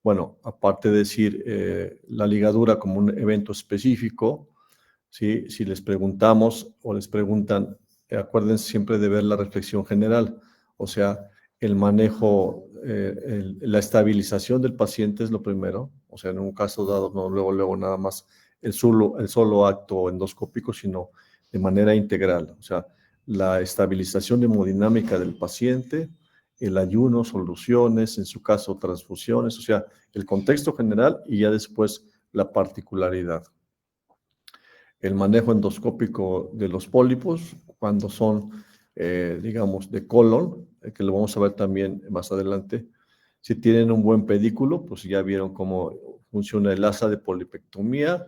bueno, aparte de decir la ligadura como un evento específico, ¿sí? Si les preguntamos o les preguntan, acuérdense siempre de ver la reflexión general, o sea, el manejo, la estabilización del paciente es lo primero, o sea, en un caso dado, no luego nada más el solo acto endoscópico, sino de manera integral, o sea, la estabilización hemodinámica del paciente, el ayuno, soluciones, en su caso transfusiones, o sea, el contexto general y ya después la particularidad. El manejo endoscópico de los pólipos, cuando son, digamos, de colon, que lo vamos a ver también más adelante. Si tienen un buen pedículo, pues ya vieron cómo funciona el asa de polipectomía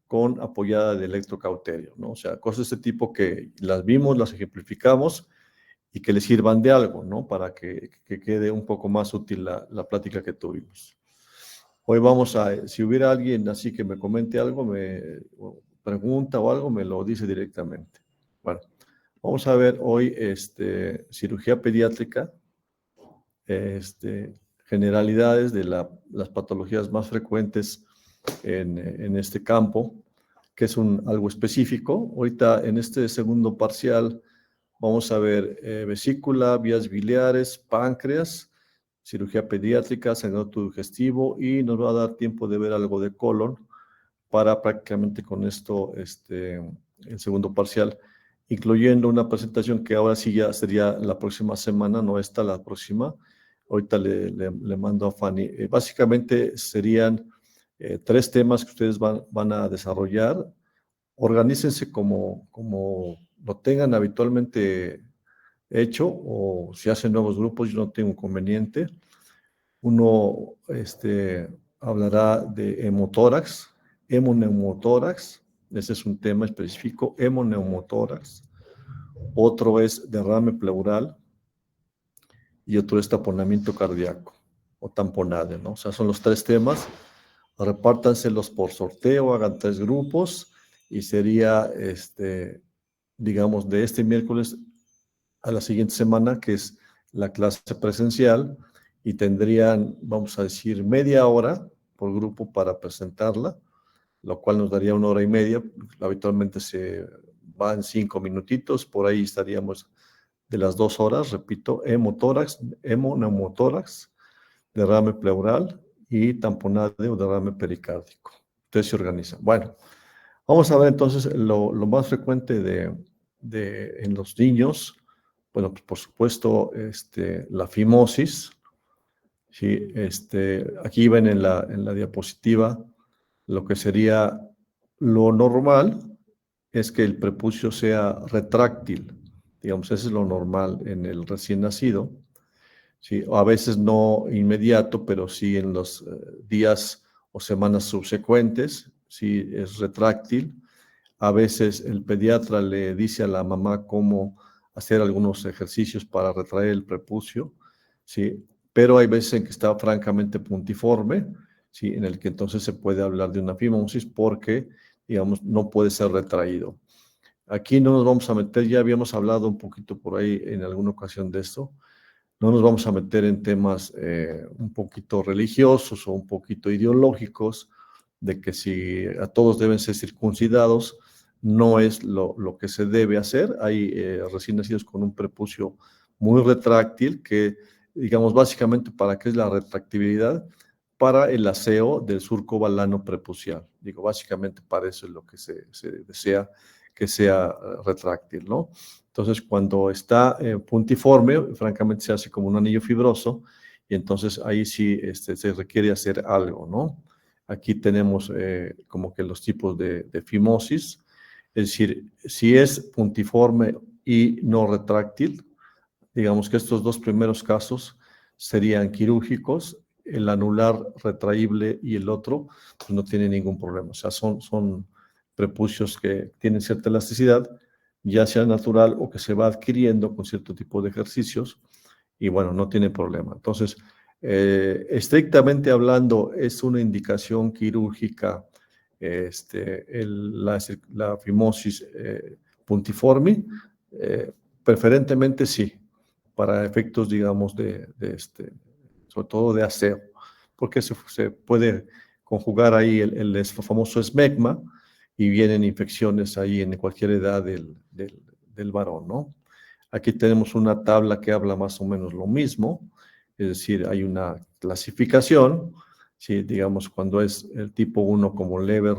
con apoyada de electrocauterio, ¿no? O sea, cosas de este tipo que las vimos, las ejemplificamos y que les sirvan de algo, ¿no? Para que quede un poco más útil la plática que tuvimos. Hoy vamos a, si hubiera alguien así que me comente algo, me pregunta o algo, me lo dice directamente. Bueno, vamos a ver hoy cirugía pediátrica, generalidades de las patologías más frecuentes en este campo, que es algo específico. Ahorita en este segundo parcial vamos a ver vesícula, vías biliares, páncreas, cirugía pediátrica, sangrado digestivo y nos va a dar tiempo de ver algo de colon para prácticamente con esto el segundo parcial, incluyendo una presentación que ahora sí ya sería la próxima semana, no esta, la próxima. Ahorita le mando a Fanny. Básicamente serían 3 temas que ustedes van a desarrollar. Organícense como lo tengan habitualmente hecho, o si hacen nuevos grupos, yo no tengo inconveniente. Uno hablará de hemotórax, hemoneumotórax, ese es un tema específico, hemoneumotórax. Otro es derrame pleural y otro es taponamiento cardíaco o tamponade, ¿no? O sea, son los 3 temas. Repártanselos por sorteo, hagan 3 grupos y sería, digamos, de este miércoles a la siguiente semana, que es la clase presencial, y tendrían, vamos a decir, media hora por grupo para presentarla, lo cual nos daría 1 hora y media. Habitualmente se van 5 minutitos, por ahí estaríamos de las 2 horas, repito, hemotórax, hemoneumotórax, derrame pleural y tamponade o derrame pericárdico. Ustedes se organizan. Bueno, vamos a ver entonces lo más frecuente en los niños. Bueno, pues por supuesto, la fimosis. Sí, aquí ven en la diapositiva lo que sería lo normal es que el prepucio sea retráctil. Digamos, eso es lo normal en el recién nacido. Sí, a veces no inmediato, pero sí en los días o semanas subsecuentes, sí es retráctil. A veces el pediatra le dice a la mamá cómo hacer algunos ejercicios para retraer el prepucio, sí, pero hay veces en que está francamente puntiforme, sí, en el que entonces se puede hablar de una fimosis porque, digamos, no puede ser retraído. Aquí no nos vamos a meter, ya habíamos hablado un poquito por ahí en alguna ocasión de esto. No nos vamos a meter en temas un poquito religiosos o un poquito ideológicos, de que si a todos deben ser circuncidados, no es lo que se debe hacer. Hay recién nacidos con un prepucio muy retráctil que, digamos, básicamente, ¿para qué es la retractibilidad? Para el aseo del surco balano prepucial. Digo, básicamente para eso es lo que se desea que sea retráctil, ¿no? Entonces, cuando está puntiforme, francamente se hace como un anillo fibroso y entonces ahí sí se requiere hacer algo, ¿no? Aquí tenemos como que los tipos de fimosis, es decir, si es puntiforme y no retráctil, digamos que estos 2 primeros casos serían quirúrgicos, el anular retraíble y el otro pues no tiene ningún problema, o sea, son prepucios que tienen cierta elasticidad, ya sea natural o que se va adquiriendo con cierto tipo de ejercicios, y bueno, no tiene problema. Entonces, estrictamente hablando, es una indicación quirúrgica la fimosis puntiforme, preferentemente sí, para efectos, digamos, sobre todo de aseo. porque se puede conjugar ahí el famoso esmegma y vienen infecciones ahí en cualquier edad del varón, ¿no? Aquí tenemos una tabla que habla más o menos lo mismo, es decir, hay una clasificación, ¿sí? Digamos, cuando es el tipo 1 como leve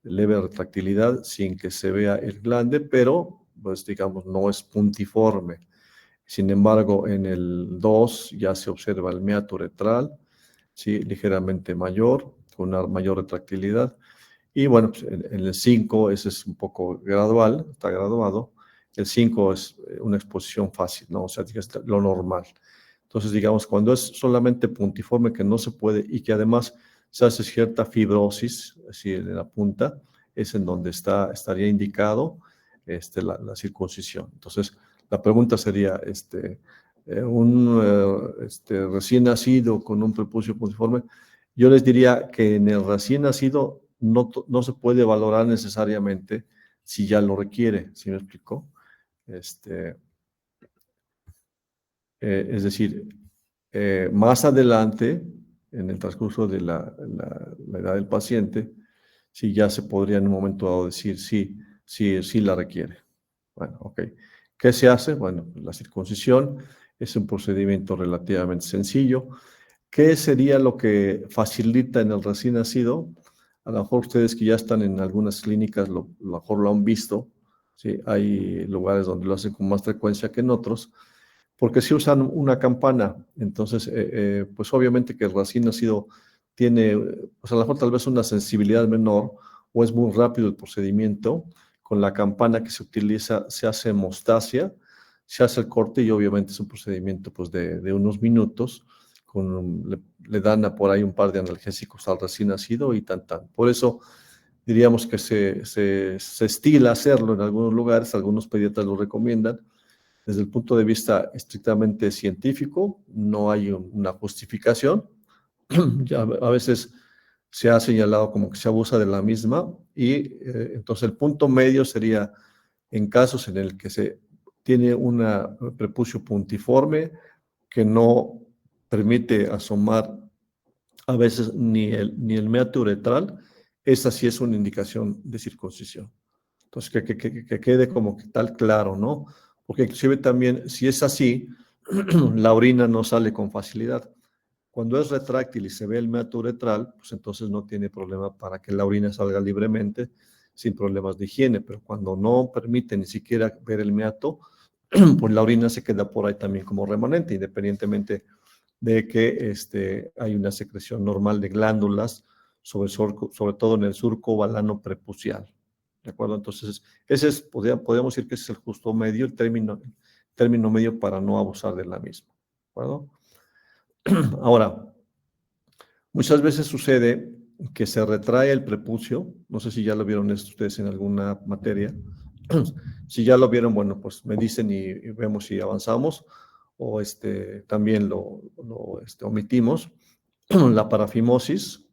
retractilidad, sin que se vea el glande, pero, pues, digamos, no es puntiforme. Sin embargo, en el 2 ya se observa el meato uretral, ¿sí? Ligeramente mayor, con una mayor retractilidad. Y bueno, pues en el 5 ese es un poco gradual, está graduado. El 5 es una exposición fácil, ¿no? O sea, lo normal. Entonces, digamos, cuando es solamente puntiforme, que no se puede, y que además se hace cierta fibrosis, así en la punta, es en donde estaría indicado la circuncisión. Entonces, la pregunta sería, recién nacido con un prepucio puntiforme, yo les diría que en el recién nacido no se puede valorar necesariamente si ya lo requiere, ¿sí me explico? Es decir, más adelante, en el transcurso de la edad del paciente, si ya se podría en un momento dado decir sí la requiere. Bueno, ok. ¿Qué se hace? Bueno, la circuncisión es un procedimiento relativamente sencillo. ¿Qué sería lo que facilita en el recién nacido? A lo mejor ustedes que ya están en algunas clínicas, a lo mejor lo han visto, ¿sí? Hay lugares donde lo hacen con más frecuencia que en otros, porque si usan una campana, entonces, pues obviamente que el recién nacido tiene, pues a lo mejor tal vez una sensibilidad menor, o es muy rápido el procedimiento. Con la campana que se utiliza se hace hemostasia, se hace el corte y obviamente es un procedimiento pues de unos minutos, le dan por ahí un par de analgésicos al recién nacido y tan. Por eso diríamos que se estila hacerlo en algunos lugares, algunos pediatras lo recomiendan. Desde el punto de vista estrictamente científico, no hay una justificación. Ya a veces se ha señalado como que se abusa de la misma y entonces el punto medio sería en casos en el que se tiene un prepucio puntiforme que no permite asomar a veces ni el meato uretral, esa sí es una indicación de circuncisión. Entonces, que quede como que tal claro, ¿no? Porque inclusive también, si es así, la orina no sale con facilidad. Cuando es retráctil y se ve el meato uretral, pues entonces no tiene problema para que la orina salga libremente, sin problemas de higiene, pero cuando no permite ni siquiera ver el meato, pues la orina se queda por ahí también como remanente, independientemente de que hay una secreción normal de glándulas, sobre todo en el surco balano prepucial. ¿De acuerdo? Entonces, podríamos decir que ese es el justo medio, el término medio para no abusar de la misma. ¿De acuerdo? Ahora, muchas veces sucede que se retrae el prepucio, no sé si ya lo vieron ustedes en alguna materia. Si ya lo vieron, bueno, pues me dicen y vemos si avanzamos o también lo omitimos. La parafimosis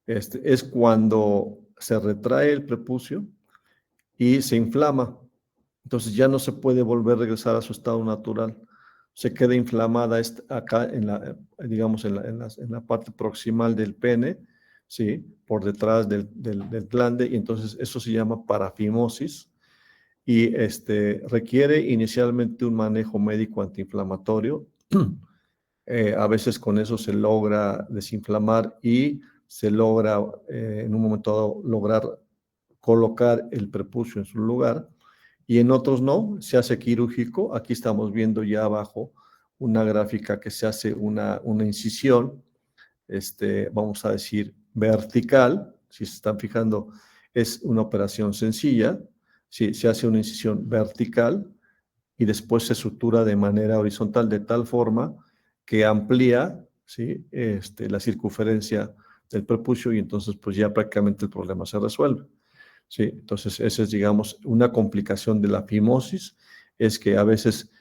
es cuando se retrae el prepucio y se inflama. Entonces ya no se puede volver a regresar a su estado natural. Se queda inflamada acá, digamos, en la parte proximal del pene, ¿sí? Por detrás del glande, y entonces eso se llama parafimosis y requiere inicialmente un manejo médico antiinflamatorio. A veces con eso se logra desinflamar y se logra en un momento dado lograr colocar el prepucio en su lugar, y en otros no, se hace quirúrgico. Aquí estamos viendo ya abajo una gráfica que se hace una incisión, vamos a decir, vertical. Si se están fijando, es una operación sencilla. Sí, se hace una incisión vertical y después se sutura de manera horizontal de tal forma que amplía, ¿sí? La circunferencia del prepucio y entonces pues ya prácticamente el problema se resuelve. ¿Sí? Entonces esa es, digamos, una complicación de la fimosis, es que a veces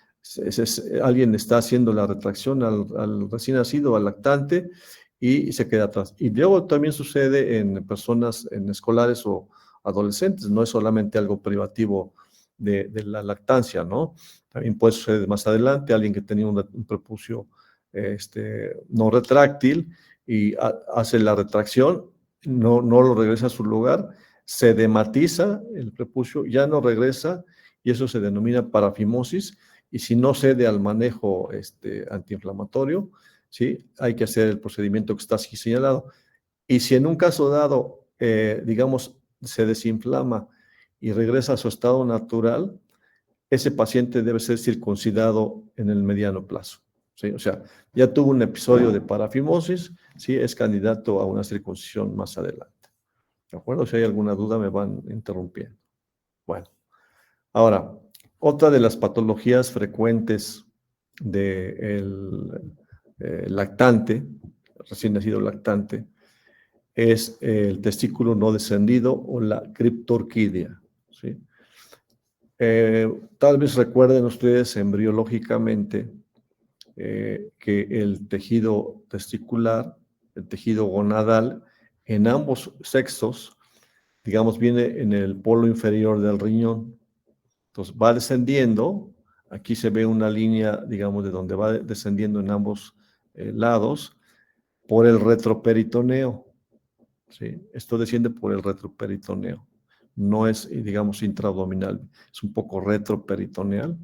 alguien está haciendo la retracción al recién nacido, al lactante, y se queda atrás. Y luego también sucede en personas, en escolares o adolescentes, no es solamente algo privativo de la lactancia, ¿no? También puede suceder más adelante, alguien que tenía un prepucio no retráctil y hace la retracción, no lo regresa a su lugar, se dematiza el prepucio, ya no regresa y eso se denomina parafimosis. Y si no cede al manejo antiinflamatorio, ¿sí? Hay que hacer el procedimiento que está así señalado. Y si en un caso dado, digamos, se desinflama y regresa a su estado natural, ese paciente debe ser circuncidado en el mediano plazo, ¿sí? O sea, ya tuvo un episodio de parafimosis, ¿sí? Es candidato a una circuncisión más adelante. ¿De acuerdo? Si hay alguna duda, me van interrumpiendo. Bueno, ahora, otra de las patologías frecuentes del lactante, recién nacido lactante, es el testículo no descendido o la criptorquidia, ¿sí? Tal vez recuerden ustedes embriológicamente que el tejido testicular, el tejido gonadal, en ambos sexos, digamos, viene en el polo inferior del riñón. Entonces va descendiendo, aquí se ve una línea, digamos, de donde va descendiendo en ambos lados, por el retroperitoneo, ¿sí? Esto desciende por el retroperitoneo. No es, digamos, intraabdominal, es un poco retroperitoneal,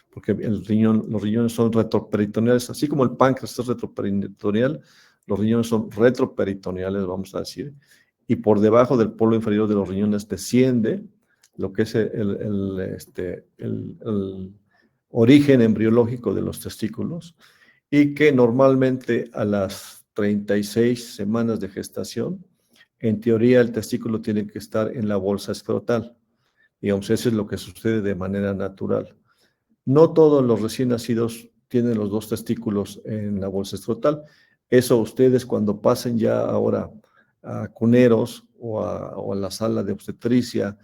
porque los riñones son retroperitoneales, así como el páncreas es retroperitoneal, los riñones son retroperitoneales, vamos a decir, y por debajo del polo inferior de los riñones desciende lo que es el origen embriológico de los testículos, y que normalmente a las 36 semanas de gestación, en teoría el testículo tiene que estar en la bolsa escrotal. Digamos, eso es lo que sucede de manera natural. No todos los recién nacidos tienen los dos testículos en la bolsa escrotal. Eso ustedes cuando pasen ya ahora a cuneros o a la sala de obstetricia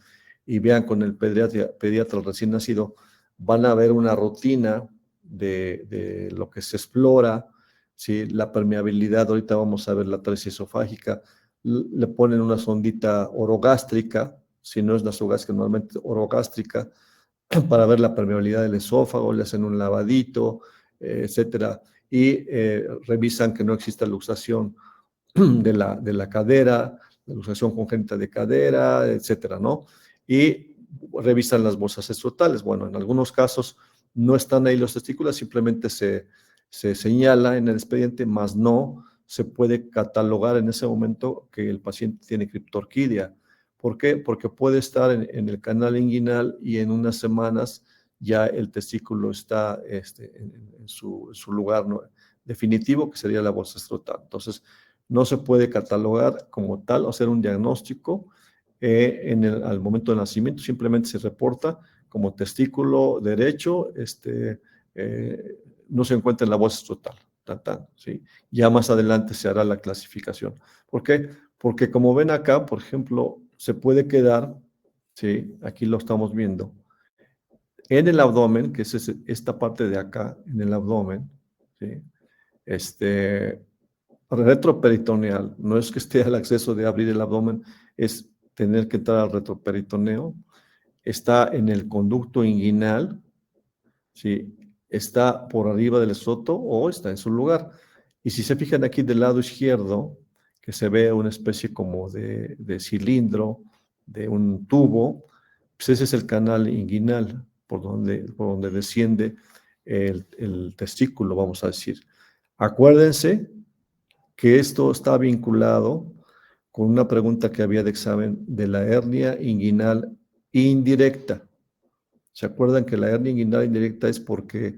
y vean con el pediatra recién nacido, van a ver una rutina de lo que se explora, ¿sí? La permeabilidad, ahorita vamos a ver la atresia esofágica, le ponen una sondita orogástrica, si no es nasogástrica, normalmente orogástrica, para ver la permeabilidad del esófago, le hacen un lavadito, etcétera, y revisan que no exista luxación de la cadera, la luxación congénita de cadera, etcétera, ¿no? Y revisan las bolsas escrotales. Bueno, en algunos casos no están ahí los testículos, simplemente se señala en el expediente, más no se puede catalogar en ese momento que el paciente tiene criptorquidia. ¿Por qué? Porque puede estar en el canal inguinal y en unas semanas ya el testículo está en su lugar, ¿no?, definitivo, que sería la bolsa escrotal. Entonces, no se puede catalogar como tal o hacer un diagnóstico al momento del nacimiento, simplemente se reporta como testículo derecho, no se encuentra en la bolsa escrotal, ¿sí? Ya más adelante se hará la clasificación. ¿Por qué? Porque como ven acá, por ejemplo, se puede quedar, ¿sí? Aquí lo estamos viendo, en el abdomen, que es esta parte de acá, en el abdomen, ¿sí? Retroperitoneal, no es que esté al acceso de abrir el abdomen, es tener que entrar al retroperitoneo, está en el conducto inguinal, ¿sí? Está por arriba del escroto o está en su lugar. Y si se fijan aquí del lado izquierdo, que se ve una especie como de cilindro, de un tubo, pues ese es el canal inguinal por donde desciende el testículo, vamos a decir. Acuérdense que esto está vinculado con una pregunta que había de examen de la hernia inguinal indirecta. ¿Se acuerdan que la hernia inguinal indirecta es porque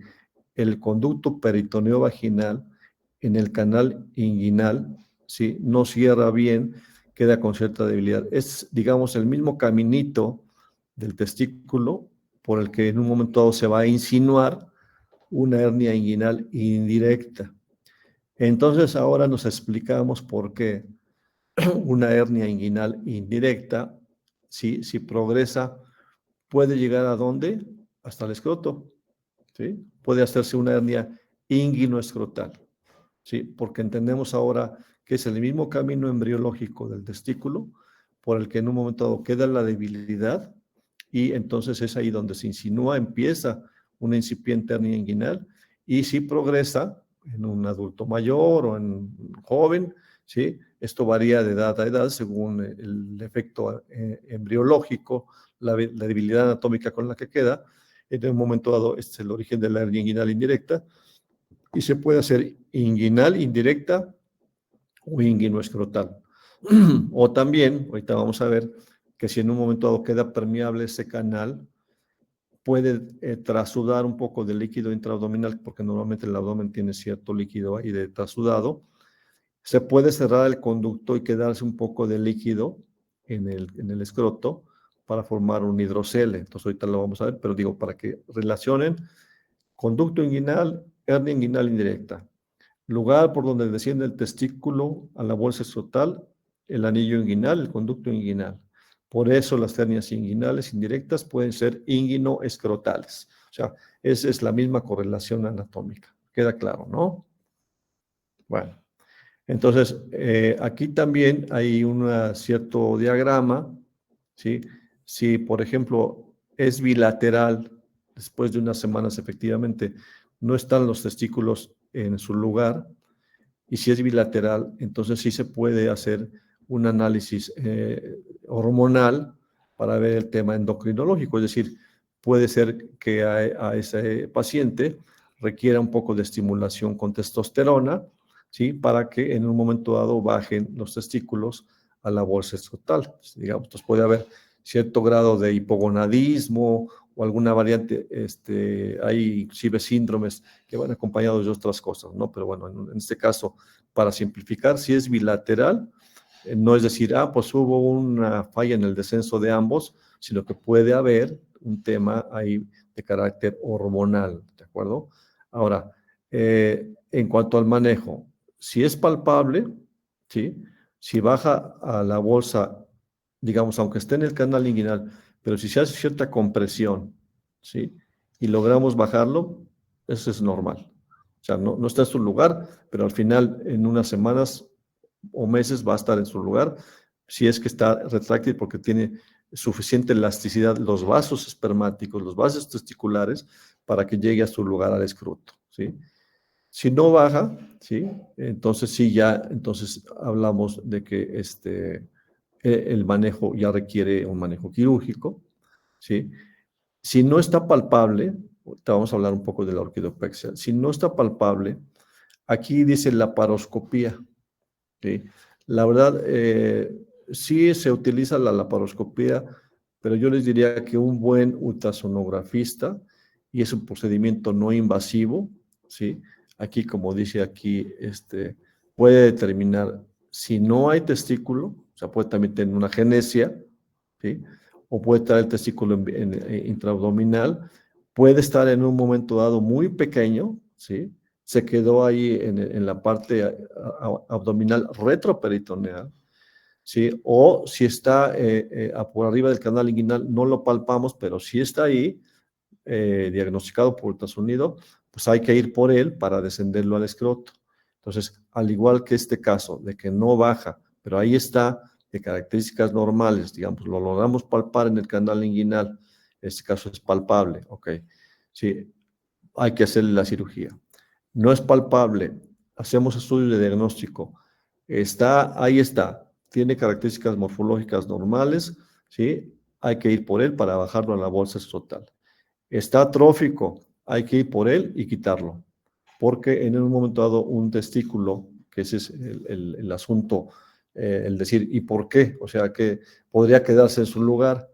el conducto peritoneo vaginal en el canal inguinal, ¿sí?, no cierra bien, queda con cierta debilidad? Es, digamos, el mismo caminito del testículo por el que en un momento dado se va a insinuar una hernia inguinal indirecta. Entonces ahora nos explicamos por qué una hernia inguinal indirecta, si progresa, puede llegar ¿a dónde? Hasta el escroto, ¿sí? Puede hacerse una hernia inguinoescrotal, ¿sí? Porque entendemos ahora que es el mismo camino embriológico del testículo por el que en un momento dado queda la debilidad y entonces es ahí donde se insinúa, empieza una incipiente hernia inguinal y si progresa en un adulto mayor o en un joven, ¿sí? Esto varía de edad a edad según el efecto embriológico, la debilidad anatómica con la que queda. En un momento dado, este es el origen de la hernia inguinal indirecta, y se puede hacer inguinal indirecta o inguinoescrotal. O también, ahorita vamos a ver, que si en un momento dado queda permeable ese canal, puede trasudar un poco de líquido intraabdominal, porque normalmente el abdomen tiene cierto líquido ahí de trasudado. Se puede cerrar el conducto y quedarse un poco de líquido en el escroto para formar un hidrocele. Entonces ahorita lo vamos a ver, pero digo, para que relacionen conducto inguinal, hernia inguinal indirecta. Lugar por donde desciende el testículo a la bolsa escrotal, el anillo inguinal, el conducto inguinal. Por eso las hernias inguinales indirectas pueden ser inguinoescrotales. O sea, esa es la misma correlación anatómica. Queda claro, ¿no? Bueno, entonces aquí también hay un cierto diagrama, ¿sí? Si, por ejemplo, es bilateral, después de unas semanas efectivamente no están los testículos en su lugar, y si es bilateral, entonces sí se puede hacer un análisis hormonal para ver el tema endocrinológico, es decir, puede ser que a ese paciente requiera un poco de estimulación con testosterona, ¿sí? Para que en un momento dado bajen los testículos a la bolsa escrotal. Digamos, entonces puede haber cierto grado de hipogonadismo o alguna variante, hay inclusive síndromes que van acompañados de otras cosas, ¿no? Pero bueno, en este caso, para simplificar, si es bilateral, no es decir, pues hubo una falla en el descenso de ambos, sino que puede haber un tema ahí de carácter hormonal, ¿de acuerdo? Ahora, en cuanto al manejo, si es palpable, ¿sí? Si baja a la bolsa, digamos, aunque esté en el canal inguinal, pero si se hace cierta compresión, ¿sí? Y logramos bajarlo, eso es normal. O sea, no está en su lugar, pero al final, en unas semanas o meses, va a estar en su lugar, si es que está retráctil porque tiene suficiente elasticidad los vasos espermáticos, los vasos testiculares, para que llegue a su lugar al escroto, ¿sí? Si no baja, ¿sí? Entonces sí, entonces hablamos de que el manejo ya requiere un manejo quirúrgico, ¿sí? Si no está palpable, vamos a hablar un poco de la orquidopexia, si no está palpable, aquí dice la laparoscopía, ¿sí? La verdad, sí se utiliza la laparoscopía, pero yo les diría que un buen ultrasonografista, y es un procedimiento no invasivo, ¿sí? Aquí, como dice aquí, puede determinar si no hay testículo, o sea, puede también tener una genesia, ¿sí? O puede estar el testículo intraabdominal, puede estar en un momento dado muy pequeño, ¿sí? Se quedó ahí en la parte abdominal retroperitoneal, ¿sí? O si está por arriba del canal inguinal, no lo palpamos, pero si está ahí, diagnosticado por ultrasonido, pues hay que ir por él para descenderlo al escroto. Entonces, al igual que este caso, de que no baja, pero ahí está, de características normales, digamos, lo logramos palpar en el canal inguinal, este caso es palpable, ok, sí, hay que hacerle la cirugía. No es palpable, hacemos estudios de diagnóstico, ahí está, tiene características morfológicas normales, ¿sí? Hay que ir por él para bajarlo a la bolsa escrotal. Está atrófico, hay que ir por él y quitarlo, porque en un momento dado un testículo, que ese es el asunto, el decir, ¿y por qué? O sea, que podría quedarse en su lugar.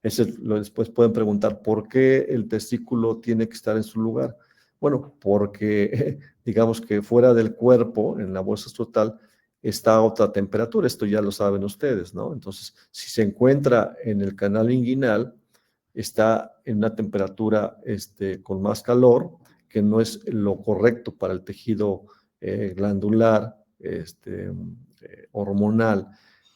Después pueden preguntar, ¿por qué el testículo tiene que estar en su lugar? Bueno, porque digamos que fuera del cuerpo, en la bolsa escrotal, está a otra temperatura, esto ya lo saben ustedes, ¿no? Entonces, si se encuentra en el canal inguinal, está en una temperatura con más calor, que no es lo correcto para el tejido glandular, hormonal,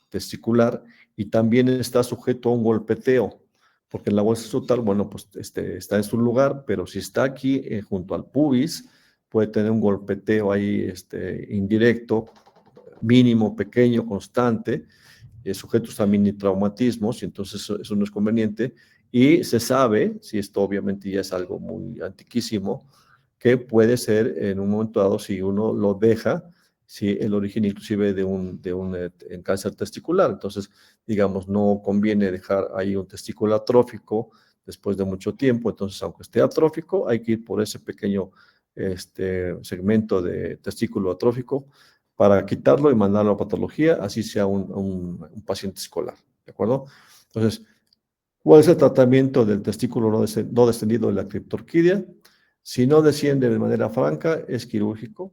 testicular, y también está sujeto a un golpeteo, porque en la bolsa escrotal, bueno, pues está en su lugar, pero si está aquí junto al pubis, puede tener un golpeteo ahí indirecto, mínimo, pequeño, constante, sujetos a mini traumatismos, y entonces eso no es conveniente. Y se sabe, si esto obviamente ya es algo muy antiquísimo, que puede ser en un momento dado, si uno lo deja, ¿sí? El origen inclusive de en cáncer testicular. Entonces, digamos, no conviene dejar ahí un testículo atrófico después de mucho tiempo. Entonces, aunque esté atrófico, hay que ir por ese pequeño segmento de testículo atrófico para quitarlo y mandarlo a patología, así sea un paciente escolar, ¿de acuerdo? Entonces, ¿cuál es el tratamiento del testículo no descendido de la criptorquidia? Si no desciende de manera franca, es quirúrgico.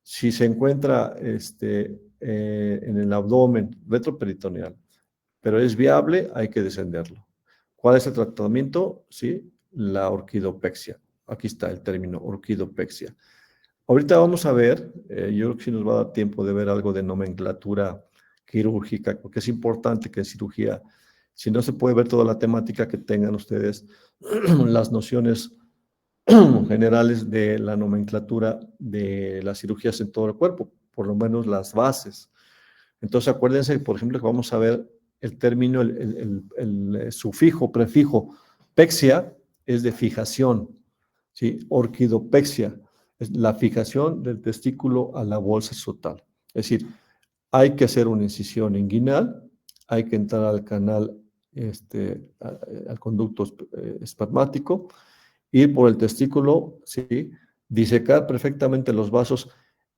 Si se encuentra en el abdomen retroperitoneal, pero es viable, hay que descenderlo. ¿Cuál es el tratamiento? Sí, la orquidopexia. Aquí está el término, orquidopexia. Ahorita vamos a ver, yo creo que sí nos va a dar tiempo de ver algo de nomenclatura quirúrgica, porque es importante que en cirugía, si no se puede ver toda la temática, que tengan ustedes las nociones generales de la nomenclatura de las cirugías en todo el cuerpo, por lo menos las bases. Entonces acuérdense, por ejemplo, que vamos a ver el término, el sufijo, prefijo, pexia es de fijación, ¿sí? Orquidopexia es la fijación del testículo a la bolsa escrotal. Es decir, hay que hacer una incisión inguinal, hay que entrar al canal, al conducto espermático, ir por el testículo, ¿sí? Disecar perfectamente los vasos,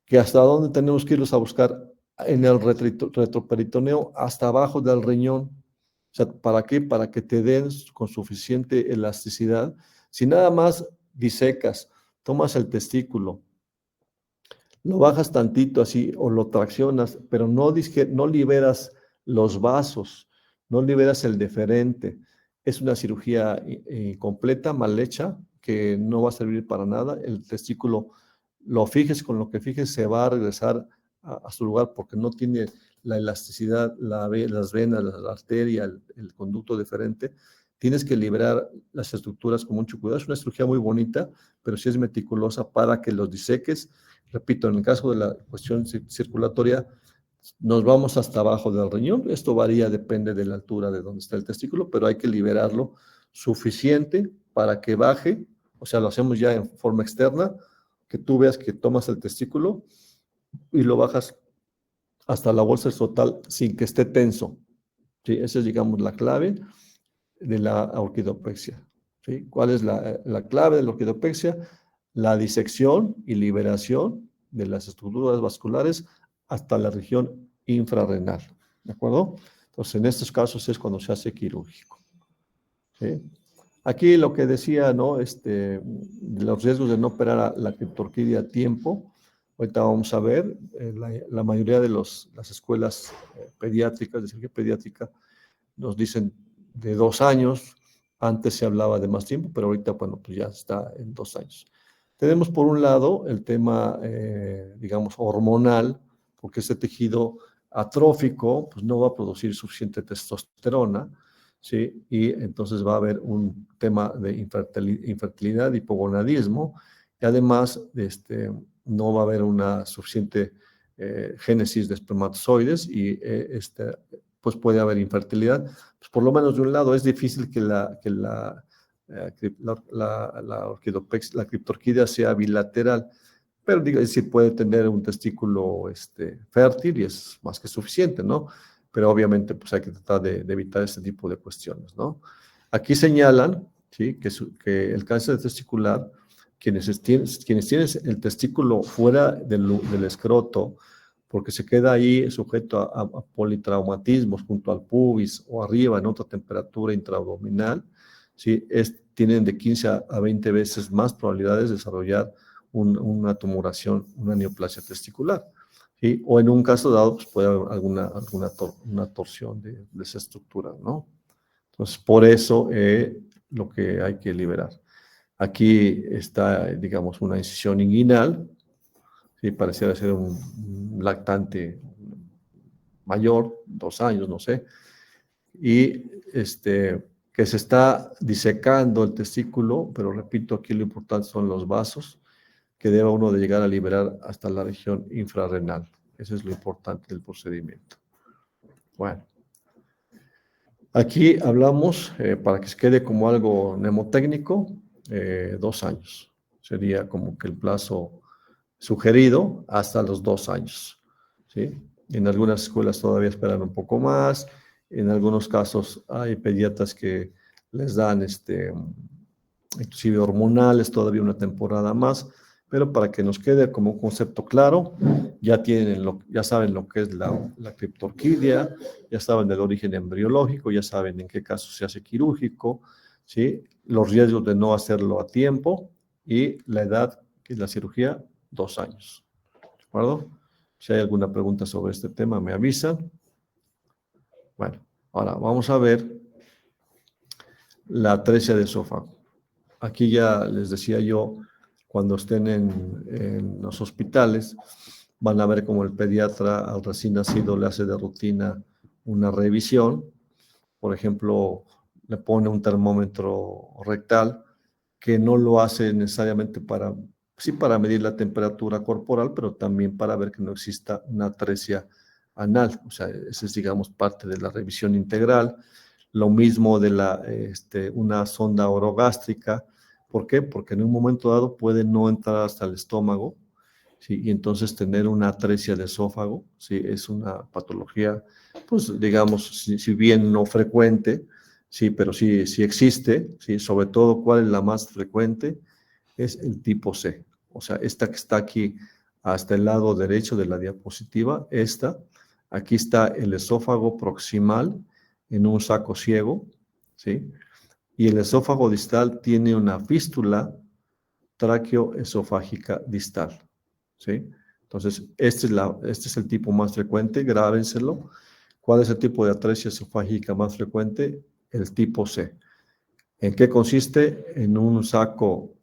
que hasta dónde tenemos que irlos a buscar en el retroperitoneo, hasta abajo del riñón. O sea, ¿para qué? Para que te den con suficiente elasticidad. Si nada más disecas, tomas el testículo, lo bajas tantito así o lo traccionas, pero no liberas los vasos, no liberas el deferente. Es una cirugía completa, mal hecha, que no va a servir para nada. El testículo, lo fijes con lo que fijes, se va a regresar a su lugar porque no tiene la elasticidad, las venas, la arteria, el conducto deferente. Tienes que liberar las estructuras con mucho cuidado. Es una cirugía muy bonita, pero sí es meticulosa para que los diseques. Repito, en el caso de la cuestión circulatoria, nos vamos hasta abajo del riñón. Esto varía, depende de la altura de donde está el testículo, pero hay que liberarlo suficiente para que baje. O sea, lo hacemos ya en forma externa, que tú veas que tomas el testículo y lo bajas hasta la bolsa escrotal sin que esté tenso. ¿Sí? Esa es, digamos, la clave de la orquidopexia. ¿Sí? ¿Cuál es la clave de la orquidopexia? La disección y liberación de las estructuras vasculares hasta la región infrarrenal. ¿De acuerdo? Entonces, en estos casos es cuando se hace quirúrgico. ¿Sí? Aquí lo que decía, ¿no? Los riesgos de no operar a la criptorquidia a tiempo. Ahorita vamos a ver, la mayoría de las escuelas pediátricas, de cirugía pediátrica, nos dicen de 2 años. Antes se hablaba de más tiempo, pero ahorita, bueno, pues ya está en 2 años. Tenemos por un lado el tema, digamos, hormonal, porque este tejido atrófico pues no va a producir suficiente testosterona, ¿sí? Y entonces va a haber un tema de infertilidad, hipogonadismo, y además no va a haber una suficiente génesis de espermatozoides y pues puede haber infertilidad. Pues por lo menos de un lado es difícil que la criptorquidia sea bilateral, pero digo, sí puede tener un testículo fértil y es más que suficiente, ¿no? Pero obviamente pues hay que tratar de evitar este tipo de cuestiones, ¿no? Aquí señalan, ¿sí? que el cáncer testicular, quienes tienen el testículo fuera del escroto, porque se queda ahí sujeto a politraumatismos junto al pubis o arriba en otra temperatura intraabdominal, ¿sí? Tienen de 15 a 20 veces más probabilidades de desarrollar una tumoración, una neoplasia testicular. ¿Sí? O en un caso dado, pues puede haber una torsión de esa estructura, ¿no? Entonces, por eso lo que hay que liberar. Aquí está, digamos, una incisión inguinal, ¿sí? Pareciera ser un lactante mayor, 2 años, no sé, y que se está disecando el testículo, pero repito, aquí lo importante son los vasos, que debe uno de llegar a liberar hasta la región infrarrenal. Eso es lo importante del procedimiento. Bueno, aquí hablamos, para que se quede como algo mnemotécnico, 2 años. Sería como que el plazo sugerido hasta los 2 años, ¿sí? En algunas escuelas todavía esperan un poco más. En algunos casos hay pediatras que les dan inclusive hormonales todavía una temporada más, pero para que nos quede como un concepto claro, ya saben lo que es la criptorquidia, ya saben del origen embriológico, ya saben en qué caso se hace quirúrgico, ¿sí? Los riesgos de no hacerlo a tiempo y la edad que es la cirugía, 2 años. ¿De acuerdo? Si hay alguna pregunta sobre este tema, me avisan. Bueno, ahora vamos a ver la atresia de esófago. Aquí ya les decía yo, cuando estén en los hospitales, van a ver cómo el pediatra al recién nacido le hace de rutina una revisión. Por ejemplo, le pone un termómetro rectal que no lo hace necesariamente sí para medir la temperatura corporal, pero también para ver que no exista una atresia anal. O sea, esa es, digamos, parte de la revisión integral. Lo mismo de una sonda orogástrica. ¿Por qué? Porque en un momento dado puede no entrar hasta el estómago, ¿sí? Y entonces tener una atresia de esófago, ¿sí? Es una patología, pues digamos, si bien no frecuente, sí, pero sí existe, ¿sí? Sobre todo, ¿cuál es la más frecuente? Es el tipo C. O sea, esta que está aquí hasta el lado derecho de la diapositiva, aquí está el esófago proximal en un saco ciego, ¿sí? Y el esófago distal tiene una fístula tráqueo-esofágica distal, ¿sí? Entonces, este es el tipo más frecuente, grábenselo. ¿Cuál es el tipo de atresia esofágica más frecuente? El tipo C. ¿En qué consiste? En un saco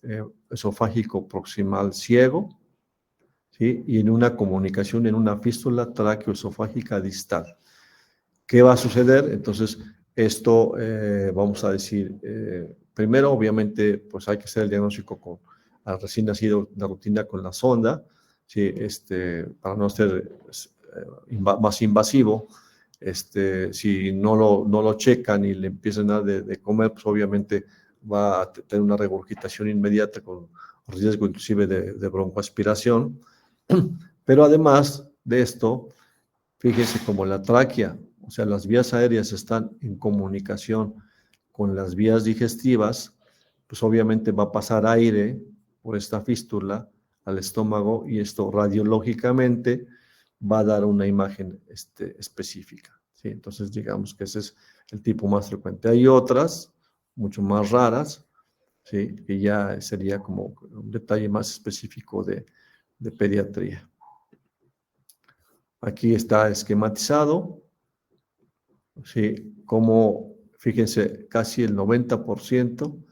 esofágico proximal ciego, ¿sí? Y en una comunicación, en una fístula tráqueo-esofágica distal. ¿Qué va a suceder? Entonces, esto, vamos a decir, primero, obviamente, pues hay que hacer el diagnóstico al recién nacido de rutina con la sonda, ¿sí? Para no ser más invasivo. Si no lo checan y le empiezan a dar de comer, pues obviamente va a tener una regurgitación inmediata con riesgo inclusive de broncoaspiración. Pero además de esto, fíjese como la tráquea, o sea, las vías aéreas están en comunicación con las vías digestivas, pues obviamente va a pasar aire por esta fístula al estómago y esto radiológicamente va a dar una imagen específica, ¿sí? Entonces, digamos que ese es el tipo más frecuente. Hay otras, mucho más raras, ¿sí? Que ya sería como un detalle más específico de pediatría. Aquí está esquematizado, ¿sí? Como, fíjense, casi el 90%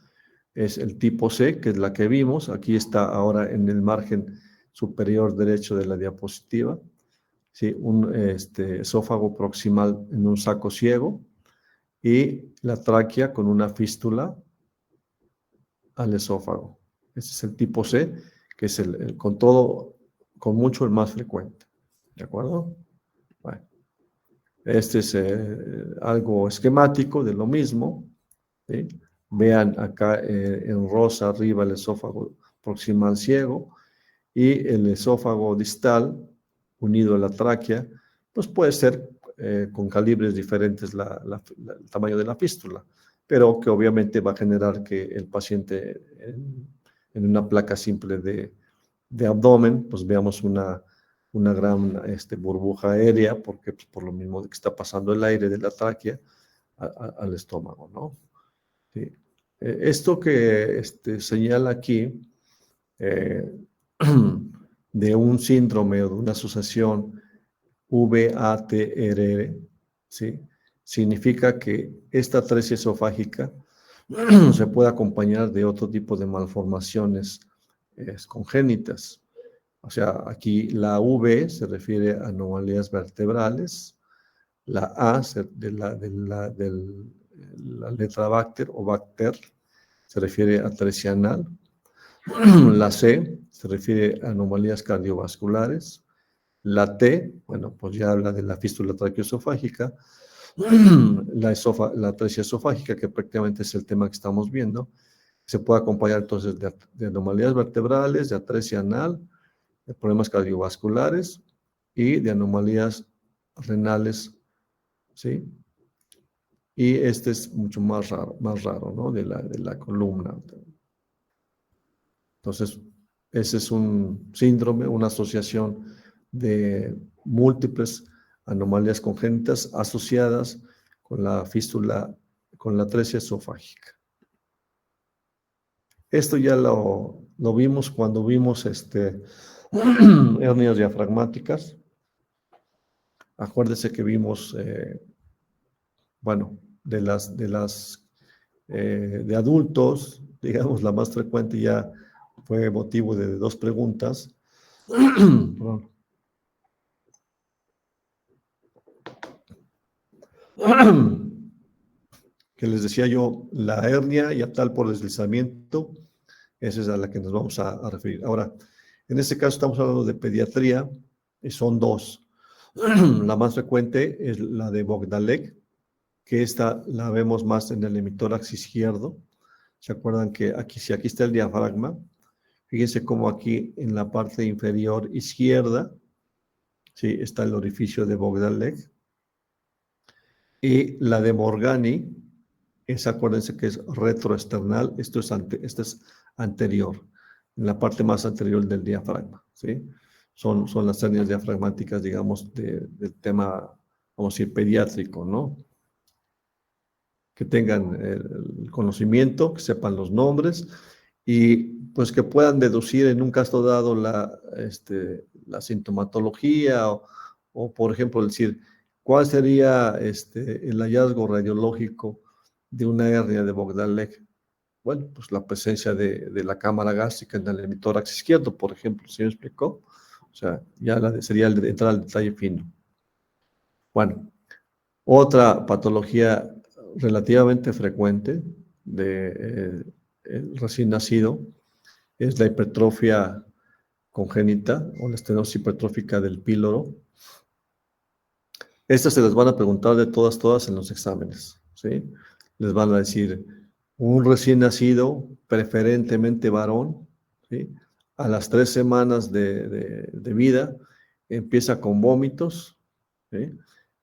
es el tipo C, que es la que vimos. Aquí está ahora en el margen superior derecho de la diapositiva, ¿sí? Un esófago proximal en un saco ciego y la tráquea con una fístula al esófago. Ese es el tipo C, que es con mucho el más frecuente. ¿De acuerdo? Bueno. Este es algo esquemático de lo mismo, ¿sí? Vean acá en rosa arriba el esófago proximal ciego y el esófago distal unido a la tráquea, pues puede ser con calibres diferentes el tamaño de la fístula, pero que obviamente va a generar que el paciente en una placa simple de abdomen, pues veamos una gran burbuja aérea, porque pues, por lo mismo que está pasando el aire de la tráquea al estómago, ¿no? ¿Sí? Esto que señala aquí de un síndrome o de una asociación VATRR, ¿sí? Significa que esta atresia esofágica se puede acompañar de otro tipo de malformaciones congénitas. O sea, aquí la V se refiere a anomalías vertebrales, la A de la letra Bacter o Bacter se refiere a atresia anal, la C se refiere a anomalías cardiovasculares, la T, bueno, pues ya habla de la fístula traqueoesofágica, la atresia esofágica, que prácticamente es el tema que estamos viendo, se puede acompañar entonces de anomalías vertebrales, de atresia anal, de problemas cardiovasculares y de anomalías renales, ¿sí? Y este es mucho más raro, ¿no? De la columna. Entonces, ese es un síndrome, una asociación de múltiples anomalías congénitas asociadas con la fístula, con la atresia esofágica. Esto ya lo vimos cuando vimos hernias diafragmáticas. Acuérdese que vimos, bueno, de adultos, digamos, la más frecuente ya fue motivo de 2 preguntas. Que les decía yo, la hernia yatal por deslizamiento, esa es a la que nos vamos a referir. Ahora, en este caso estamos hablando de pediatría, y son 2. La más frecuente es la de Bogdalek, que esta la vemos más en el hemitórax izquierdo. ¿Se acuerdan que aquí, si aquí está el diafragma, fíjense cómo aquí en la parte inferior izquierda, sí, está el orificio de Bogdalek. Y la de Morgani, acuérdense que es retroesternal, esto es anterior, en la parte más anterior del diafragma, ¿sí? Son las hernias diafragmáticas, digamos, del tema, vamos a decir, pediátrico, ¿no? Que tengan el conocimiento, que sepan los nombres y pues que puedan deducir en un caso dado la sintomatología o, por ejemplo, decir, ¿cuál sería el hallazgo radiológico de una hernia de Bogdalek? Bueno, pues la presencia de la cámara gástrica en el hemitórax izquierdo, por ejemplo, ¿sí me explicó? O sea, ya sería entrar al detalle fino. Bueno, otra patología relativamente frecuente de el recién nacido es la hipertrofia congénita o la estenosis hipertrófica del píloro. Estas se les van a preguntar de todas en los exámenes, ¿sí? Les van a decir, un recién nacido, preferentemente varón, ¿sí? A las 3 semanas de vida empieza con vómitos, ¿sí?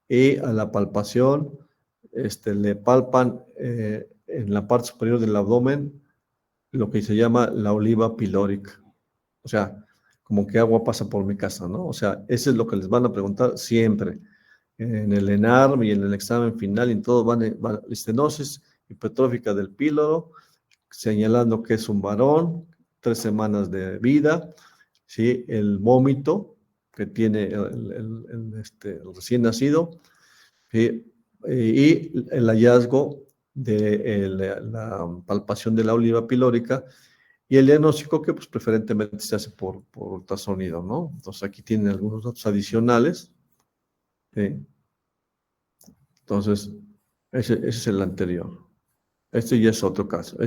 Y a la palpación le palpan en la parte superior del abdomen lo que se llama la oliva pilórica. O sea, como que agua pasa por mi casa, ¿no? O sea, eso es lo que les van a preguntar siempre. En el ENARM y en el examen final y en todo van estenosis hipertrófica del píloro, señalando que es un varón, 3 semanas de vida, ¿sí? El vómito que tiene el recién nacido, ¿sí? Y el hallazgo de la palpación de la oliva pilórica y el diagnóstico que pues preferentemente se hace por ultrasonido, ¿no? Entonces aquí tienen algunos datos adicionales, ¿sí? Entonces, ese es el anterior. Este ya es otro caso.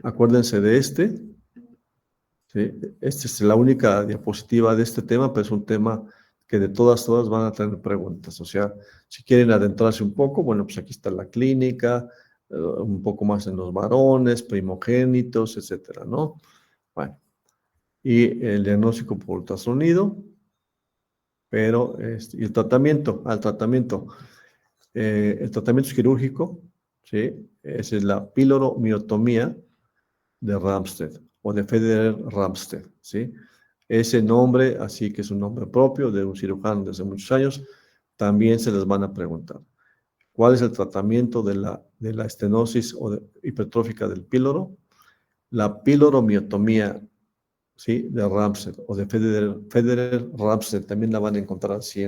Acuérdense de ¿sí? Esta es la única diapositiva de este tema, pero es un tema que de todas van a tener preguntas. O sea, si quieren adentrarse un poco, bueno, pues aquí está la clínica, un poco más en los varones, primogénitos, etcétera, ¿no? Bueno, y el diagnóstico por ultrasonido, pero, y el tratamiento, el tratamiento quirúrgico, ¿sí? Esa es la piloromiotomía de Ramstedt o de Federer Ramstedt, ¿sí? Ese nombre, así que es un nombre propio de un cirujano desde muchos años, también se les van a preguntar. ¿Cuál es el tratamiento de la estenosis hipertrófica del píloro? La piloromiotomía, ¿sí? De Ramstedt o de Federer Ramstedt, también la van a encontrar así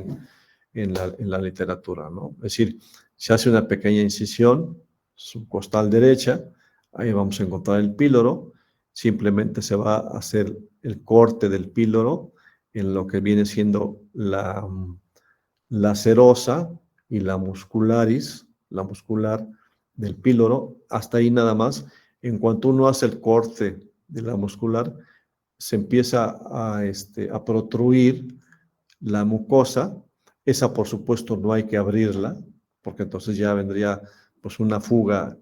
en la literatura, ¿no? Es decir, se hace una pequeña incisión, subcostal derecha, ahí vamos a encontrar el píloro, simplemente se va a hacer el corte del píloro en lo que viene siendo la serosa y la muscularis, la muscular del píloro, hasta ahí nada más. En cuanto uno hace el corte de la muscular, se empieza a protruir la mucosa. Esa, por supuesto, no hay que abrirla, porque entonces ya vendría pues una fuga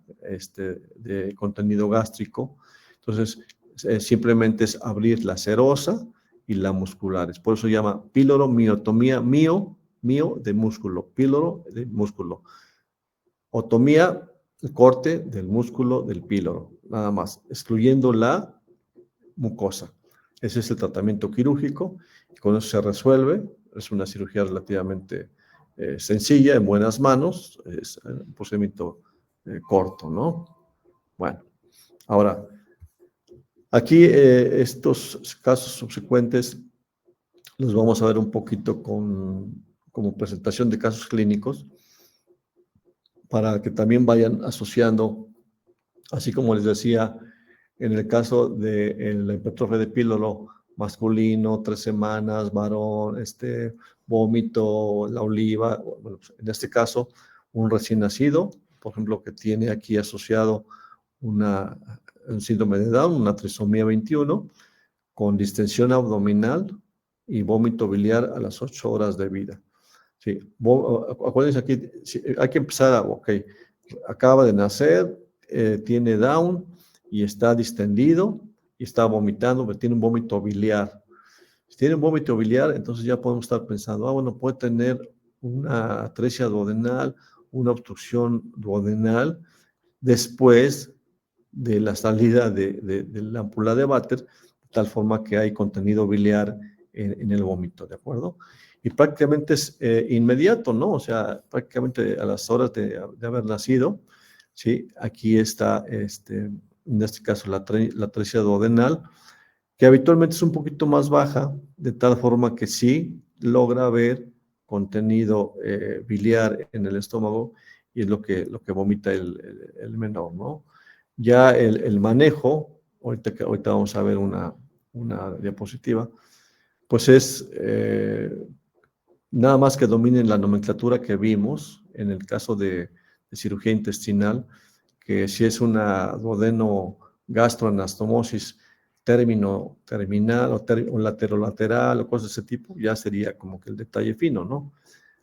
de contenido gástrico. Entonces, simplemente es abrir la serosa y la musculares. Por eso se llama píloro miotomía, mío de músculo, píloro de músculo. Otomía, el corte del músculo del píloro, nada más, excluyendo la mucosa. Ese es el tratamiento quirúrgico, y con eso se resuelve. Es una cirugía relativamente sencilla, en buenas manos, es un procedimiento corto, ¿no? Bueno, ahora, aquí estos casos subsecuentes los vamos a ver un poquito como presentación de casos clínicos, para que también vayan asociando, así como les decía, en el caso de la hipertrofia de píloro masculino, 3 semanas, varón, vómito, la oliva, bueno, pues en este caso, un recién nacido, por ejemplo, que tiene aquí asociado un síndrome de Down, una trisomía 21, con distensión abdominal y vómito biliar a las 8 horas de vida. Sí, acuérdense aquí, sí, hay que empezar ok, acaba de nacer, tiene Down y está distendido y está vomitando, pero tiene un vómito biliar. Si tiene un vómito biliar, entonces ya podemos estar pensando, bueno, puede tener una atresia duodenal, una obstrucción duodenal después de la salida de la ámpula de Vater, de tal forma que hay contenido biliar en el vómito, ¿de acuerdo? Y prácticamente es inmediato, ¿no? O sea, prácticamente a las horas de haber nacido, ¿sí? Aquí está, en este caso, la atresia duodenal, que habitualmente es un poquito más baja, de tal forma que sí logra ver contenido biliar en el estómago y es lo que vomita el menor, ¿no? Ya el manejo, ahorita vamos a ver una diapositiva, pues es nada más que dominen la nomenclatura que vimos en el caso de cirugía intestinal, que si es una duodeno gastroanastomosis terminal o laterolateral o cosas de ese tipo, ya sería como que el detalle fino, ¿no?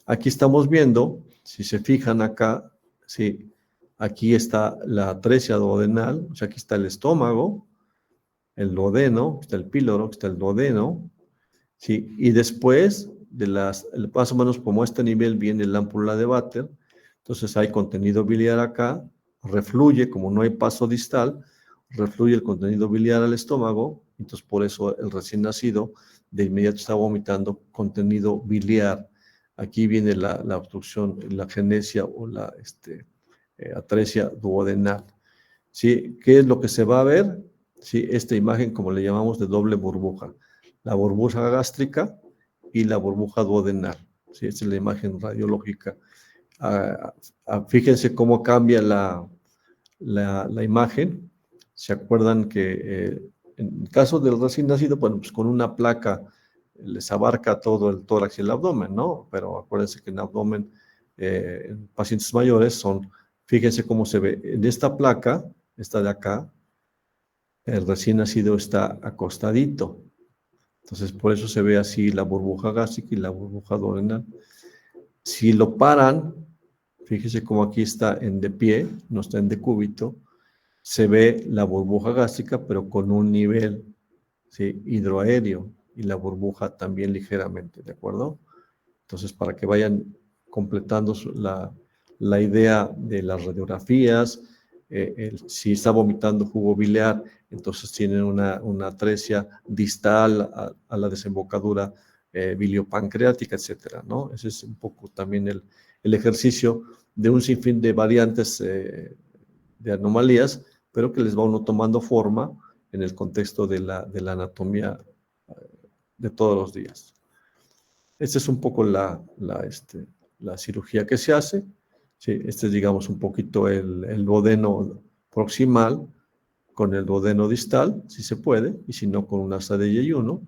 Aquí estamos viendo, si se fijan acá, sí, aquí está la atresia duodenal, o sea, aquí está el estómago, el duodeno, está el píloro, está el duodeno, sí, y después de más o menos como este nivel viene la ámpula de Vater, entonces hay contenido biliar acá, refluye, como no hay paso distal, refluye el contenido biliar al estómago, entonces por eso el recién nacido de inmediato está vomitando contenido biliar. Aquí viene la obstrucción, la genesia o la atresia duodenal. ¿Sí? ¿Qué es lo que se va a ver? ¿Sí? Esta imagen, como le llamamos, de doble burbuja. La burbuja gástrica y la burbuja duodenal. ¿Sí? Esta es la imagen radiológica. Fíjense cómo cambia la imagen. ¿Se acuerdan que en el caso del recién nacido, bueno, pues con una placa les abarca todo el tórax y el abdomen, ¿no? Pero acuérdense que en abdomen, en pacientes mayores fíjense cómo se ve. En esta placa, esta de acá, el recién nacido está acostadito. Entonces, por eso se ve así la burbuja gástrica y la burbuja duodenal. Si lo paran, fíjese cómo aquí está en de pie, no está en decúbito, se ve la burbuja gástrica, pero con un nivel, ¿sí?, hidroaéreo, y la burbuja también ligeramente, ¿de acuerdo? Entonces, para que vayan completando la idea de las radiografías, si está vomitando jugo biliar, entonces tienen una atresia distal a la desembocadura biliopancreática, etcétera, ¿no? Ese es un poco también el ejercicio de un sinfín de variantes de anomalías, pero que les va uno tomando forma en el contexto de la anatomía de todos los días. Esta es un poco la cirugía que se hace. Sí, este es, digamos, un poquito el duodeno proximal con el duodeno distal, si se puede, y si no, con una asa de yeyuno.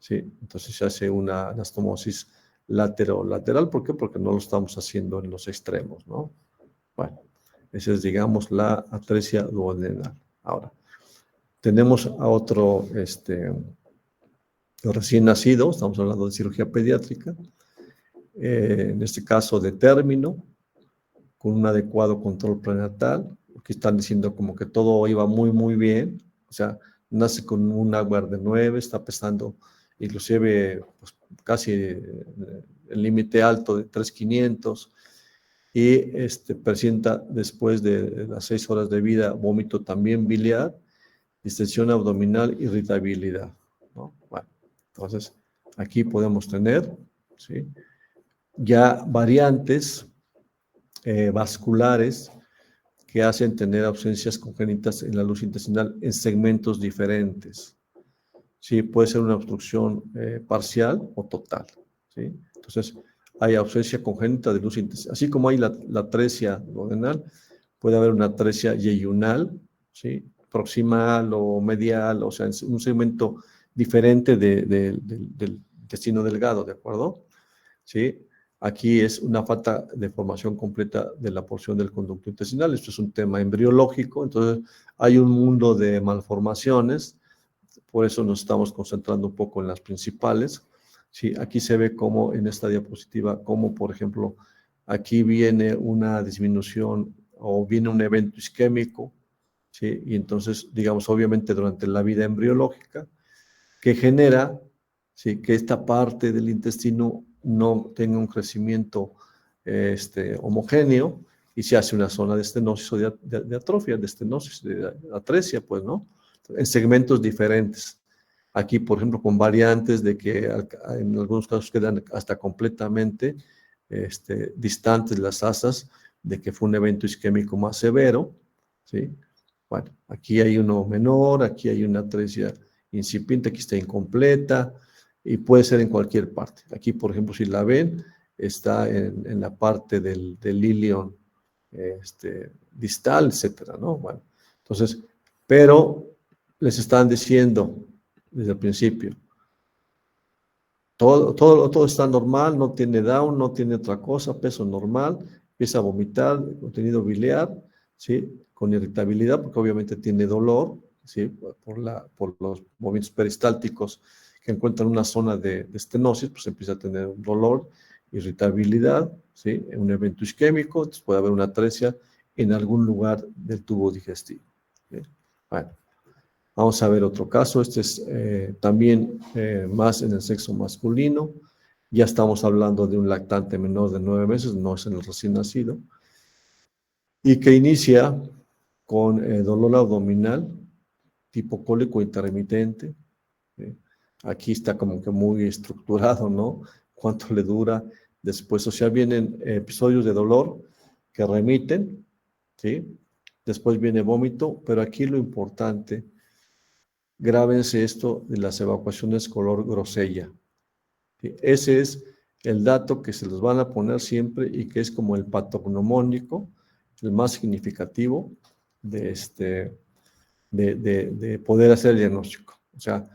Sí, entonces se hace una anastomosis lateral. ¿Por qué? Porque no lo estamos haciendo en los extremos, ¿no? Bueno, esa es, digamos, la atresia duodenal. Ahora, tenemos a otro recién nacido, estamos hablando de cirugía pediátrica, en este caso de término, con un adecuado control prenatal, que están diciendo como que todo iba muy, muy bien, o sea, nace con un Aguard de 9, está pesando inclusive pues, casi el límite alto de 3,500, y presenta después de las 6 horas de vida vómito también biliar, distensión abdominal, irritabilidad, ¿no? Bueno, entonces aquí podemos tener, ¿sí?, ya variantes vasculares que hacen tener ausencias congénitas en la luz intestinal en segmentos diferentes. Sí, puede ser una obstrucción parcial o total, ¿sí? Entonces, hay ausencia congénita de luz intestinal. Así como hay la atresia duodenal, puede haber una atresia yeyunal, ¿sí?, proximal o medial, o sea, en un segmento diferente del intestino delgado, ¿de acuerdo? ¿Sí? Aquí es una falta de formación completa de la porción del conducto intestinal. Esto es un tema embriológico, entonces hay un mundo de malformaciones, por eso nos estamos concentrando un poco en las principales. Sí, aquí se ve cómo en esta diapositiva, como por ejemplo, aquí viene una disminución o viene un evento isquémico, ¿sí? Y entonces, digamos, obviamente durante la vida embriológica, que genera, ¿sí?, que esta parte del intestino no tenga un crecimiento homogéneo y se hace una zona de estenosis o de atrofia, de estenosis, de atresia, pues, ¿no? En segmentos diferentes. Aquí, por ejemplo, con variantes de que en algunos casos quedan hasta completamente distantes las asas de que fue un evento isquémico más severo, ¿sí? Bueno, aquí hay uno menor, aquí hay una atresia incipiente, aquí está incompleta y puede ser en cualquier parte. Aquí, por ejemplo, si la ven, está en la parte del ilion distal, etcétera, ¿no? Bueno, entonces, pero les están diciendo desde el principio, todo está normal, no tiene Down, no tiene otra cosa, peso normal, empieza a vomitar, contenido biliar, ¿sí?, con irritabilidad, porque obviamente tiene dolor, ¿sí?, por los movimientos peristálticos que encuentran una zona de estenosis, pues empieza a tener un dolor, irritabilidad, ¿sí?, un evento isquémico, entonces puede haber una atresia en algún lugar del tubo digestivo, ¿sí? Bueno, vamos a ver otro caso. Este es también más en el sexo masculino. Ya estamos hablando de un lactante menor de 9 meses, no es en el recién nacido, y que inicia con dolor abdominal, tipo cólico intermitente. ¿Sí? Aquí está como que muy estructurado, ¿no? Cuánto le dura después. O sea, vienen episodios de dolor que remiten, ¿sí? Después viene vómito, pero aquí lo importante, grábense esto de las evacuaciones color grosella. ¿Sí? Ese es el dato que se los van a poner siempre y que es como el patognomónico, el más significativo de poder hacer el diagnóstico. O sea,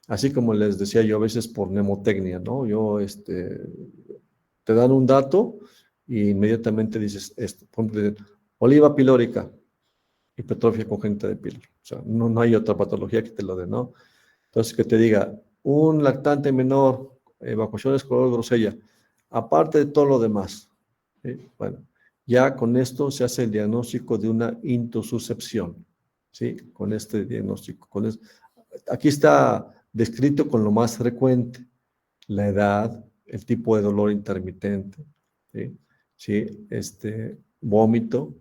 así como les decía yo a veces por mnemotecnia, ¿no? Te dan un dato y inmediatamente dices esto. Por ejemplo, oliva pilórica, hipertrofia congénita de pílora. O sea, no hay otra patología que te lo dé, ¿no? Entonces, que te diga, un lactante menor, evacuaciones color grosella, aparte de todo lo demás. ¿Sí? Bueno, ya con esto se hace el diagnóstico de una intususcepción, ¿sí? Con este diagnóstico. Aquí está descrito con lo más frecuente, la edad, el tipo de dolor intermitente, ¿sí? ¿Sí? Vómito,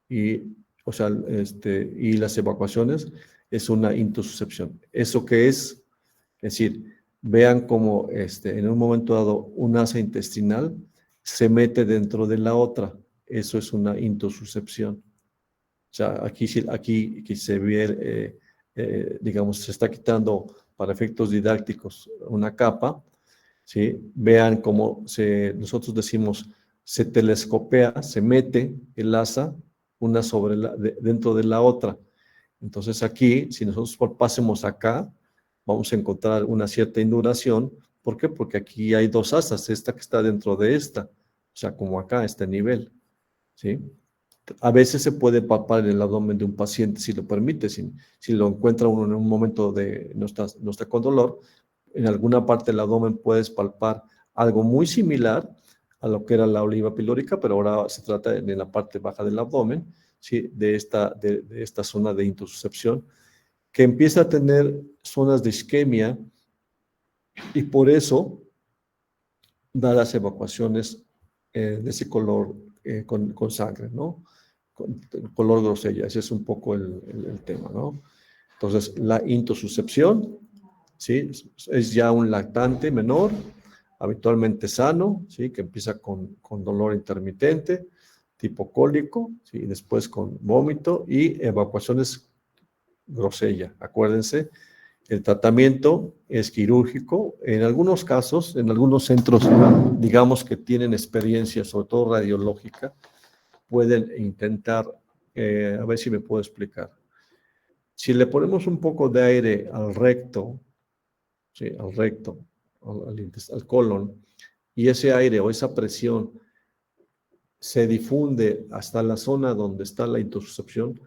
y, o sea, y las evacuaciones es una intususcepción. ¿Eso qué es? Es decir, vean cómo en un momento dado un asa intestinal se mete dentro de la otra. Eso es una intususcepción. O sea, aquí se ve, digamos, se está quitando para efectos didácticos una capa, ¿sí? Vean cómo nosotros decimos, se telescopea, se mete el asa una dentro de la otra. Entonces aquí, si nosotros pasemos acá, vamos a encontrar una cierta induración. ¿Por qué? Porque aquí hay dos asas, esta que está dentro de esta, o sea, como acá, a este nivel, ¿sí? A veces se puede palpar en el abdomen de un paciente, si lo permite, si lo encuentra uno en un momento no está con dolor, en alguna parte del abdomen puedes palpar algo muy similar a lo que era la oliva pilórica, pero ahora se trata de la parte baja del abdomen, ¿sí? de esta zona de intususcepción, que empieza a tener zonas de isquemia Y por eso da las evacuaciones de ese color con sangre, ¿no? Con color grosella, ese es un poco el tema, ¿no? Entonces, la intususcepción, ¿sí? Es ya un lactante menor, habitualmente sano, ¿sí? Que empieza con dolor intermitente, tipo cólico, ¿sí? Y después con vómito y evacuaciones grosella. Acuérdense, el tratamiento es quirúrgico. En algunos casos, en algunos centros, digamos que tienen experiencia, sobre todo radiológica, pueden intentar, a ver si me puedo explicar. Si le ponemos un poco de aire al recto, ¿sí? Al recto, al colon, y ese aire o esa presión se difunde hasta la zona donde está la intususcepción,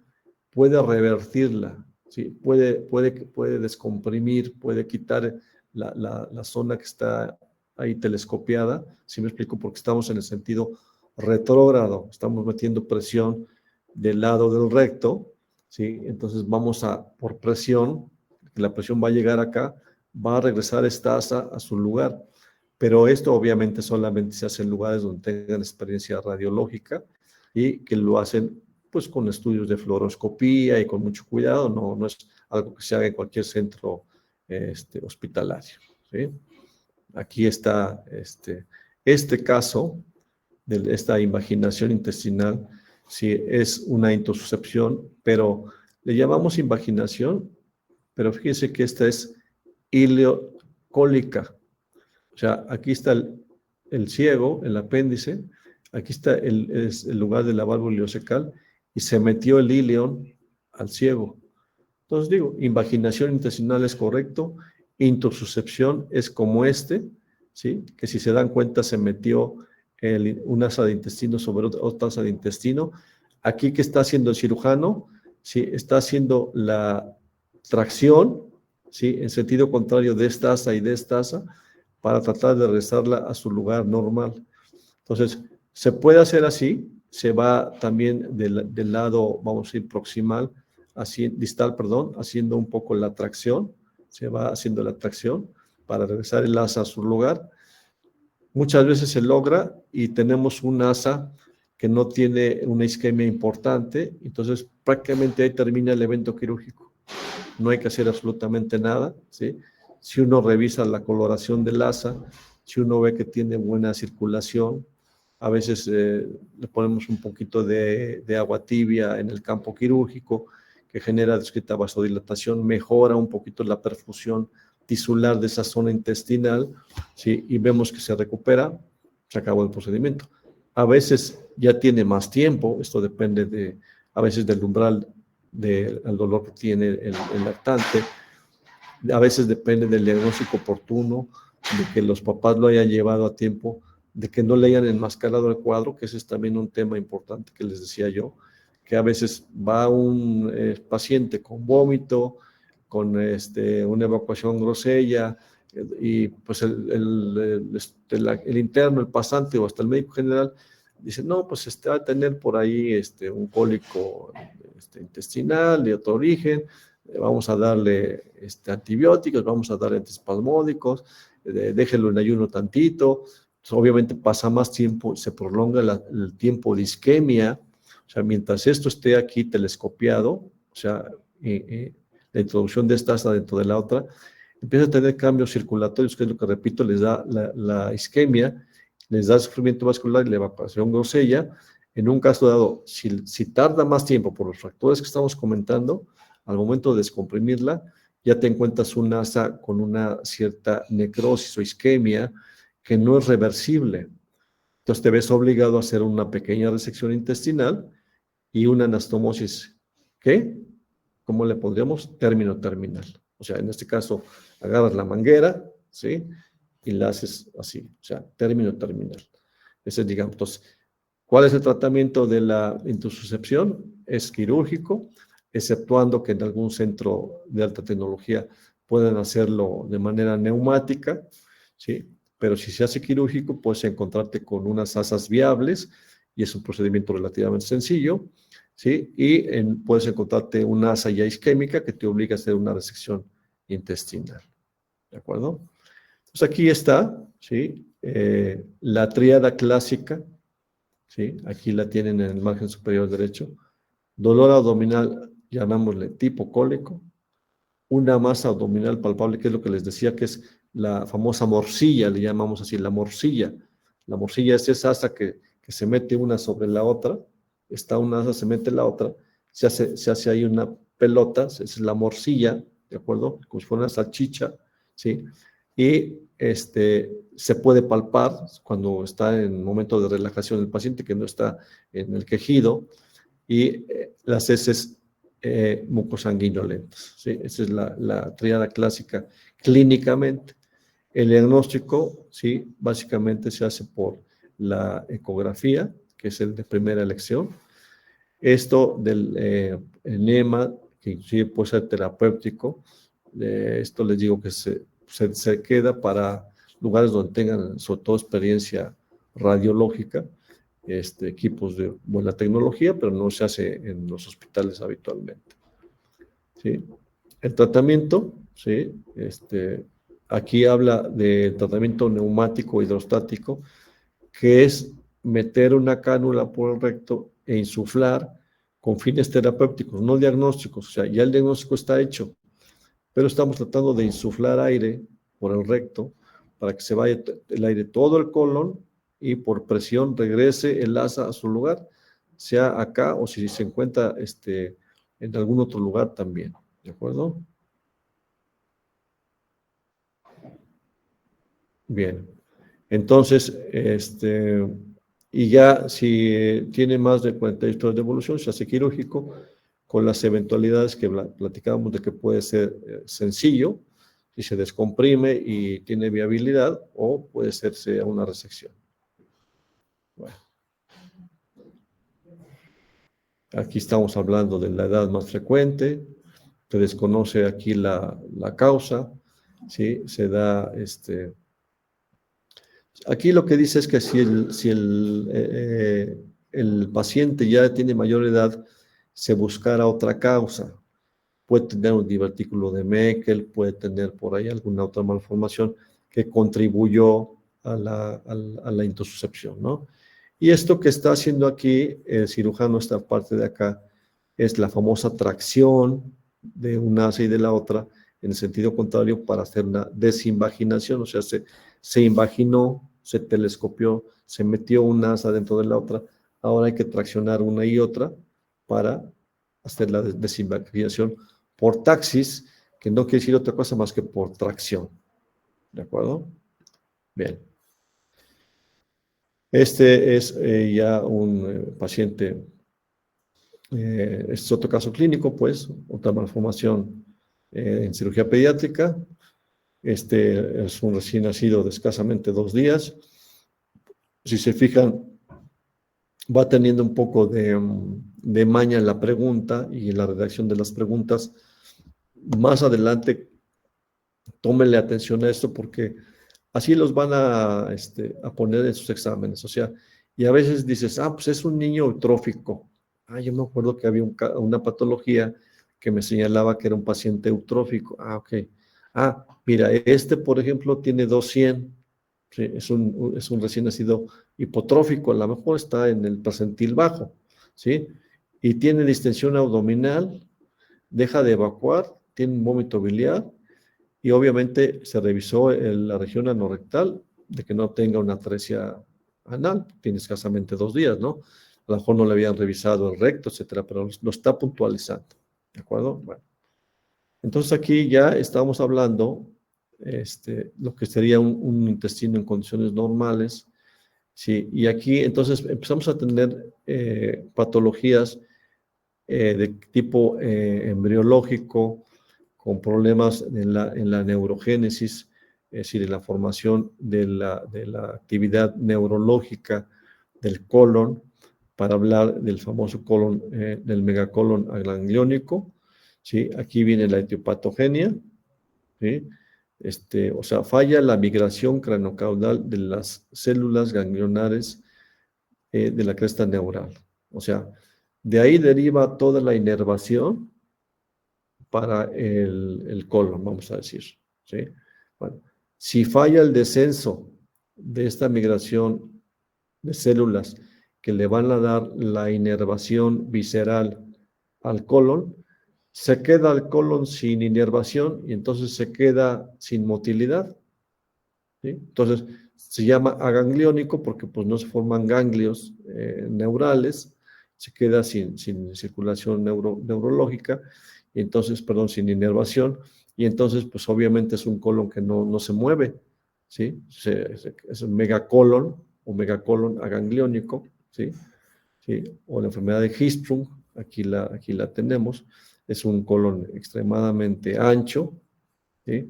puede revertirla, ¿sí? Puede descomprimir, puede quitar la zona que está ahí telescopiada, si me explico, porque estamos en el sentido retrógrado, estamos metiendo presión del lado del recto, ¿sí? Entonces vamos por presión, la presión va a llegar acá, va a regresar esta asa a su lugar, pero esto obviamente solamente se hace en lugares donde tengan experiencia radiológica y que lo hacen pues con estudios de fluoroscopía y con mucho cuidado, no es algo que se haga en cualquier centro hospitalario, ¿sí? Aquí está este caso de esta invaginación intestinal, sí, es una intususcepción, pero le llamamos invaginación, pero fíjense que esta es ileocólica. O sea, aquí está el ciego, el apéndice, aquí está es el lugar de la válvula ileocecal y se metió el ileón al ciego. Entonces digo, invaginación intestinal es correcto, intususcepción es como ¿sí? Que si se dan cuenta se metió un asa de intestino sobre otra asa de intestino. Aquí que está haciendo el cirujano, ¿sí? Está haciendo la tracción, ¿sí? En sentido contrario de esta asa y de esta asa, para tratar de regresarla a su lugar normal. Entonces, se puede hacer así, se va también del lado, vamos a decir, proximal, distal, perdón, haciendo un poco la tracción, se va haciendo la tracción para regresar el asa a su lugar. Muchas veces se logra y tenemos un asa que no tiene una isquemia importante, entonces prácticamente ahí termina el evento quirúrgico. No hay que hacer absolutamente nada, ¿sí? Si uno revisa la coloración del asa, si uno ve que tiene buena circulación, a veces le ponemos un poquito de agua tibia en el campo quirúrgico, que genera discreta vasodilatación, mejora un poquito la perfusión tisular de esa zona intestinal, ¿sí? Y vemos que se recupera, se acabó el procedimiento. A veces ya tiene más tiempo, esto depende a veces del umbral del dolor que tiene el lactante, a veces depende del diagnóstico oportuno, de que los papás lo hayan llevado a tiempo, de que no le hayan enmascarado el cuadro, que ese es también un tema importante que les decía yo, que a veces va un paciente con vómito, con una evacuación grosella, y pues el interno, el pasante o hasta el médico general dice, no, pues va a tener por ahí un cólico intestinal de otro origen, vamos a darle antibióticos, vamos a darle antiespasmódicos, déjenlo en ayuno tantito. Entonces, obviamente pasa más tiempo, se prolonga el tiempo de isquemia, o sea, mientras esto esté aquí telescopiado, o sea, la introducción de esta asa dentro de la otra, empieza a tener cambios circulatorios, que es lo que repito, les da la isquemia, les da sufrimiento vascular y la evacuación grosella. En un caso dado, si tarda más tiempo por los factores que estamos comentando, al momento de descomprimirla, ya te encuentras un asa con una cierta necrosis o isquemia que no es reversible. Entonces te ves obligado a hacer una pequeña resección intestinal y una anastomosis. ¿Qué? ¿Cómo le pondríamos? Término terminal. O sea, en este caso, agarras la manguera, ¿sí? Y la haces así, o sea, término terminal. Ese es, digamos, entonces, ¿cuál es el tratamiento de la intususcepción? Es quirúrgico, exceptuando que en algún centro de alta tecnología puedan hacerlo de manera neumática, ¿sí? Pero si se hace quirúrgico, puedes encontrarte con unas asas viables y es un procedimiento relativamente sencillo, ¿sí? Y puedes encontrarte una asa ya isquémica que te obliga a hacer una resección intestinal, ¿de acuerdo? Pues aquí está, ¿sí? La tríada clásica, ¿sí? Aquí la tienen en el margen superior derecho. Dolor abdominal, llamámosle tipo cólico. Una masa abdominal palpable, que es lo que les decía, que es la famosa morcilla, le llamamos así, la morcilla. La morcilla es esa asa que se mete una sobre la otra, está una asa, se mete la otra, se hace ahí una pelota, esa es la morcilla, ¿de acuerdo? Como si fuera una salchicha, ¿sí? Y se puede palpar cuando está en momento de relajación el paciente, que no está en el quejido, y las heces mucosanguinolentas, ¿sí? Esa es la tríada clásica clínicamente. El diagnóstico, ¿sí? Básicamente se hace por la ecografía, que es el de primera elección. Esto del enema, que inclusive puede ser terapéutico, esto les digo que se queda para lugares donde tengan sobre todo experiencia radiológica, equipos de buena tecnología, pero no se hace en los hospitales habitualmente, ¿sí? El tratamiento, ¿sí? Aquí habla de tratamiento neumático hidrostático, que es meter una cánula por el recto e insuflar con fines terapéuticos, no diagnósticos. O sea, ya el diagnóstico está hecho, pero estamos tratando de insuflar aire por el recto para que se vaya el aire todo el colon y por presión regrese el asa a su lugar, sea acá o si se encuentra en algún otro lugar también. ¿De acuerdo? Bien. Entonces, y ya si tiene más de 48 horas de evolución, se hace quirúrgico con las eventualidades que platicábamos de que puede ser sencillo, si se descomprime y tiene viabilidad, o puede hacerse una resección. Bueno, aquí estamos hablando de la edad más frecuente, se desconoce aquí la causa, ¿sí? Se da Aquí lo que dice es que si el paciente ya tiene mayor edad, se buscara otra causa. Puede tener un divertículo de Meckel, puede tener por ahí alguna otra malformación que contribuyó a la intususcepción, ¿no? Y esto que está haciendo aquí el cirujano, esta parte de acá, es la famosa tracción de una asa y de la otra en el sentido contrario para hacer una desinvaginación, o sea, se invaginó, se telescopió, se metió una asa dentro de la otra, ahora hay que traccionar una y otra para hacer la desinvaginación por taxis, que no quiere decir otra cosa más que por tracción. ¿De acuerdo? Bien. Este es ya un paciente, este es otro caso clínico, pues, otra malformación en cirugía pediátrica. Este es un recién nacido de escasamente 2 días. Si se fijan, va teniendo un poco de maña en la pregunta y en la redacción de las preguntas. Más adelante, tómenle atención a esto porque así los van a poner en sus exámenes. O sea, y a veces dices, pues es un niño eutrófico. Yo me acuerdo que había una patología que me señalaba que era un paciente eutrófico. Ok. Mira, por ejemplo, tiene 200. Sí, es un recién nacido hipotrófico, a lo mejor está en el percentil bajo, ¿sí? Y tiene distensión abdominal, deja de evacuar, tiene un vómito biliar y obviamente se revisó la región anorrectal de que no tenga una atresia anal, tiene escasamente 2 días, ¿no? A lo mejor no le habían revisado el recto, etcétera, pero lo está puntualizando, ¿de acuerdo? Bueno, entonces aquí ya estamos hablando lo que sería un intestino en condiciones normales, ¿sí? Y aquí entonces empezamos a tener patologías de tipo embriológico, con problemas en la neurogénesis, es decir, en la formación de la actividad neurológica del colon, para hablar del famoso colon, del megacolon agangliónico, ¿sí? Aquí viene la etiopatogenia, ¿sí? O sea, falla la migración craniocaudal de las células ganglionares de la cresta neural. O sea, de ahí deriva toda la inervación para el colon, vamos a decir, ¿sí? Bueno, Si falla el descenso de esta migración de células que le van a dar la inervación visceral al colon, se queda el colon sin inervación y entonces se queda sin motilidad, ¿sí? Entonces, se llama agangliónico porque pues, no se forman ganglios neurales, se queda sin circulación neurológica, y entonces, perdón, sin inervación, y entonces, pues obviamente es un colon que no se mueve, ¿sí? Es un megacolon o megacolon agangliónico, ¿sí? ¿Sí? O la enfermedad de Hirschsprung, aquí la tenemos, es un colon extremadamente ancho, ¿sí?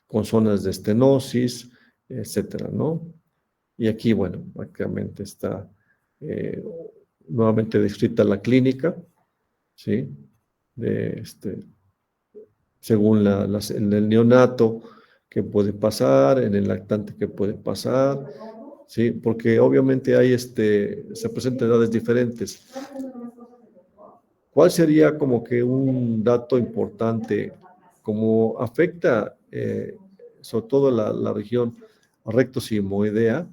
Con zonas de estenosis, etcétera, ¿no? Y aquí, bueno, prácticamente está eh, nuevamente descrita la clínica, ¿sí? De según en el neonato que puede pasar, en el lactante que puede pasar, ¿sí? Porque obviamente hay se presentan edades diferentes. ¿Cuál sería como que un dato importante, como afecta sobre todo la región recto-sigmoidea?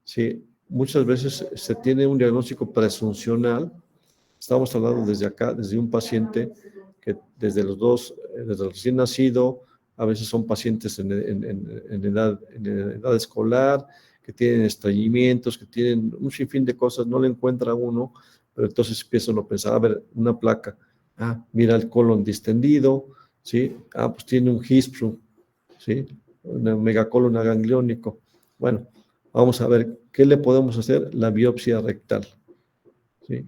¿Sí? Muchas veces se tiene un diagnóstico presuncional. Estamos hablando desde acá, desde un paciente que desde desde el recién nacido, a veces son pacientes en edad escolar, que tienen estreñimientos, que tienen un sinfín de cosas, no le encuentra uno, pero entonces empiezan a pensar, a ver, una placa, mira el colon distendido, ¿sí? Pues tiene un Hirschsprung, ¿sí? Un megacolon agangliónico. Bueno, vamos a ver, ¿qué le podemos hacer? La biopsia rectal, ¿sí?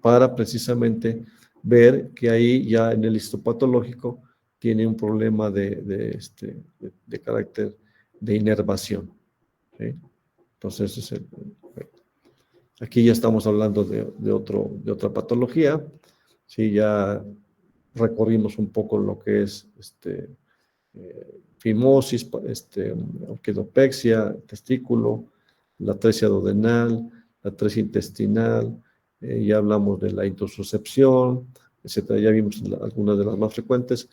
Para precisamente ver que ahí ya en el histopatológico tiene un problema de carácter de inervación, ¿sí? Entonces, aquí ya estamos hablando de otra patología, ¿sí? Ya recorrimos un poco lo que es fimosis, orquidopexia, testículo, la atresia duodenal, la atresia intestinal, ya hablamos de la intussuscepción, etcétera. Ya vimos algunas de las más frecuentes.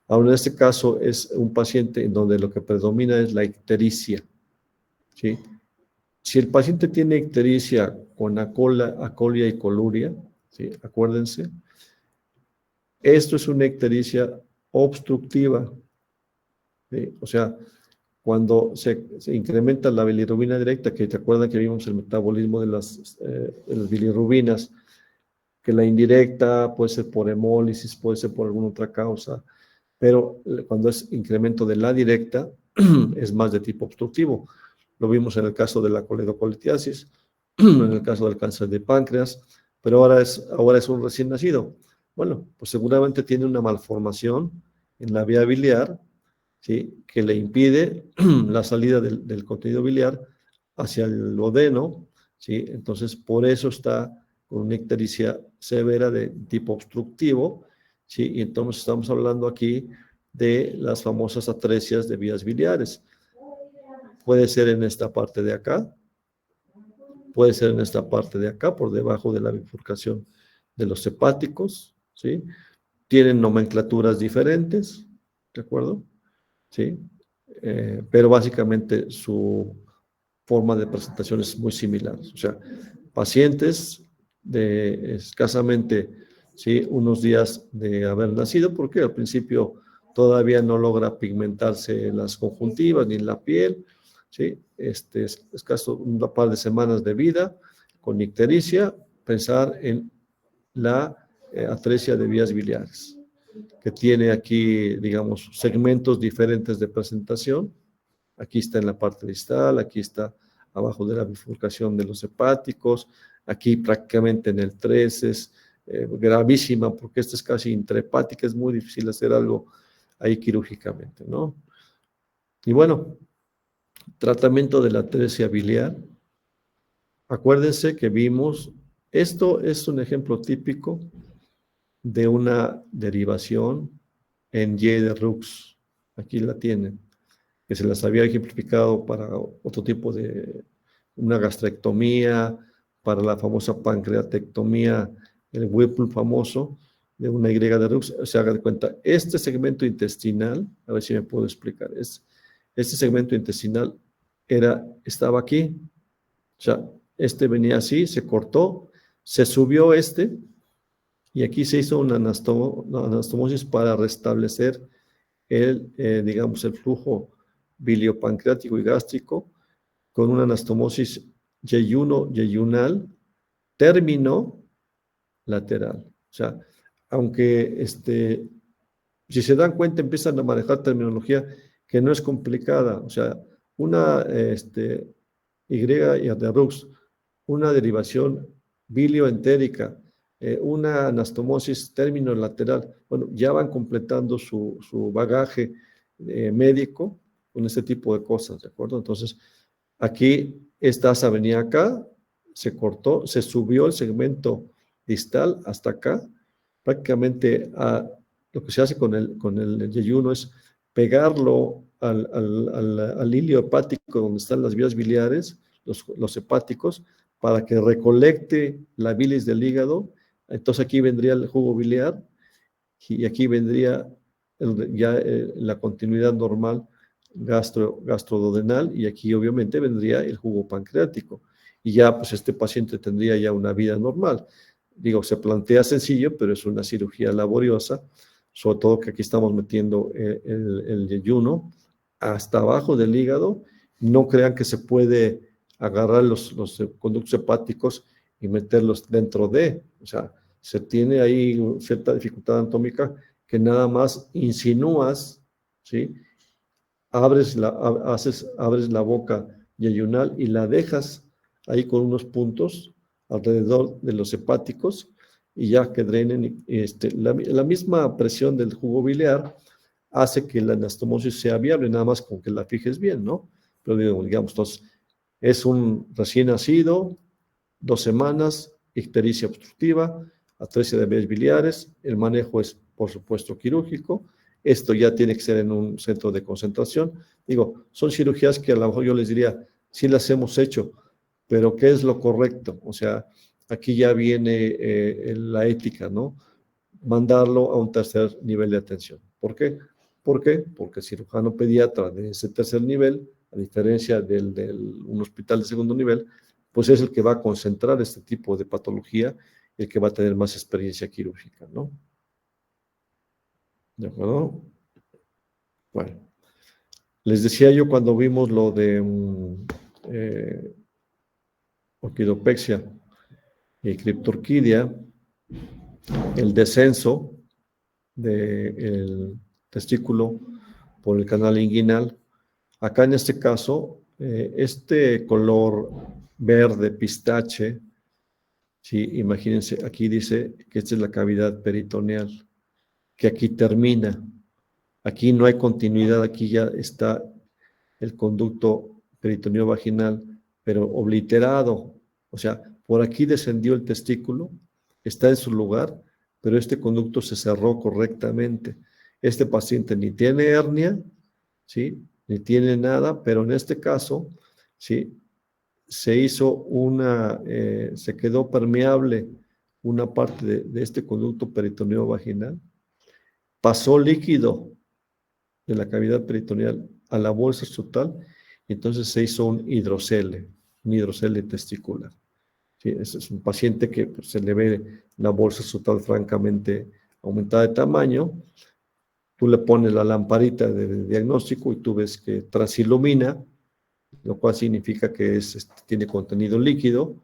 Ahora, en este caso es un paciente en donde lo que predomina es la ictericia, ¿sí? Si el paciente tiene ictericia con acolia y coluria, ¿sí? Acuérdense, esto es una ictericia obstructiva, ¿sí? O sea, cuando se incrementa la bilirrubina directa, que te acuerdan que vimos el metabolismo de las bilirrubinas, que la indirecta puede ser por hemólisis, puede ser por alguna otra causa, pero cuando es incremento de la directa, es más de tipo obstructivo. Lo vimos en el caso de la coledocolitiasis, en el caso del cáncer de páncreas, pero ahora es un recién nacido. Bueno, pues seguramente tiene una malformación en la vía biliar, ¿sí? Que le impide la salida del contenido biliar hacia el duodeno, ¿sí? Entonces, por eso está con una ictericia severa de tipo obstructivo, ¿sí? Y entonces estamos hablando aquí de las famosas atresias de vías biliares. Puede ser en esta parte de acá, puede ser en esta parte de acá, por debajo de la bifurcación de los hepáticos, ¿sí? Tienen nomenclaturas diferentes, ¿de acuerdo? ¿Sí? Pero básicamente su forma de presentación es muy similar. O sea, pacientes de escasamente, ¿sí? Unos días de haber nacido, porque al principio todavía no logra pigmentarse las conjuntivas ni en la piel, ¿sí? Escaso un par de semanas de vida con ictericia, pensar en la atresia de vías biliares, que tiene aquí, digamos, segmentos diferentes de presentación. Aquí está en la parte distal, aquí está abajo de la bifurcación de los hepáticos, aquí prácticamente en el 3 es gravísima porque esta es casi intrahepática, es muy difícil hacer algo ahí quirúrgicamente, ¿no? Y bueno, tratamiento de la atresia biliar. Acuérdense que vimos, esto es un ejemplo típico de una derivación en Y de Rux. Aquí la tienen, que se las había ejemplificado para otro tipo de una gastrectomía, para la famosa pancreatectomía, el Whipple famoso, de una Y de Rux. Se haga de cuenta, este segmento intestinal, a ver si me puedo explicar, este segmento intestinal estaba aquí, o sea, este venía así, se cortó, se subió y aquí se hizo una anastomosis para restablecer digamos, el flujo biliopancreático y gástrico con una anastomosis yeyunal, término lateral. O sea, aunque si se dan cuenta, empiezan a manejar terminología que no es complicada. O sea, una Y y de Rux, una derivación bilioentérica, una anastomosis término lateral. Bueno, ya van completando su bagaje médico con este tipo de cosas, ¿de acuerdo? Entonces, aquí esta asa venía acá, se cortó, se subió el segmento distal hasta acá. Prácticamente lo que se hace con el yeyuno es pegarlo al hilio hepático donde están las vías biliares, los hepáticos, para que recolecte la bilis del hígado. Entonces aquí vendría el jugo biliar y aquí vendría la continuidad normal gastroduodenal y aquí obviamente vendría el jugo pancreático y ya pues este paciente tendría ya una vida normal. Digo, se plantea sencillo, pero es una cirugía laboriosa, sobre todo que aquí estamos metiendo el yeyuno hasta abajo del hígado. No crean que se puede agarrar los conductos hepáticos y meterlos dentro o sea, se tiene ahí cierta dificultad anatómica que nada más insinúas, ¿sí? Abres la boca yeyunal y la dejas ahí con unos puntos alrededor de los hepáticos y ya que drenen. La misma presión del jugo biliar hace que la anastomosis sea viable, nada más con que la fijes bien, ¿no? Pero digamos, entonces, es un recién nacido, 2 semanas, ictericia obstructiva, atresia de vías biliares, el manejo es, por supuesto, quirúrgico. Esto ya tiene que ser en un centro de concentración. Digo, son cirugías que a lo mejor yo les diría, sí las hemos hecho, pero ¿qué es lo correcto? O sea, aquí ya viene la ética, ¿no? Mandarlo a un tercer nivel de atención. ¿Por qué? ¿Por qué? Porque el cirujano pediatra de ese tercer nivel, a diferencia de un hospital de segundo nivel, pues es el que va a concentrar este tipo de patología, el que va a tener más experiencia quirúrgica, ¿no? ¿De acuerdo? Bueno, les decía yo cuando vimos lo de orquidopexia y criptorquidia, el descenso del testículo por el canal inguinal. Acá en este caso, este color verde pistache, ¿sí? Imagínense, aquí dice que esta es la cavidad peritoneal, que aquí termina. Aquí no hay continuidad, aquí ya está el conducto peritoneo vaginal, pero obliterado. O sea, por aquí descendió el testículo, está en su lugar, pero este conducto se cerró correctamente. Este paciente ni tiene hernia, ¿sí? Ni tiene nada, pero en este caso, ¿sí? Se quedó permeable una parte de este conducto peritoneo vaginal, pasó líquido de la cavidad peritoneal a la bolsa total, y entonces se hizo un hidrocele testicular. ¿Sí? Es un paciente que pues, se le ve la bolsa total francamente aumentada de tamaño. Tú le pones la lamparita de diagnóstico y tú ves que transilumina, lo cual significa que tiene contenido líquido.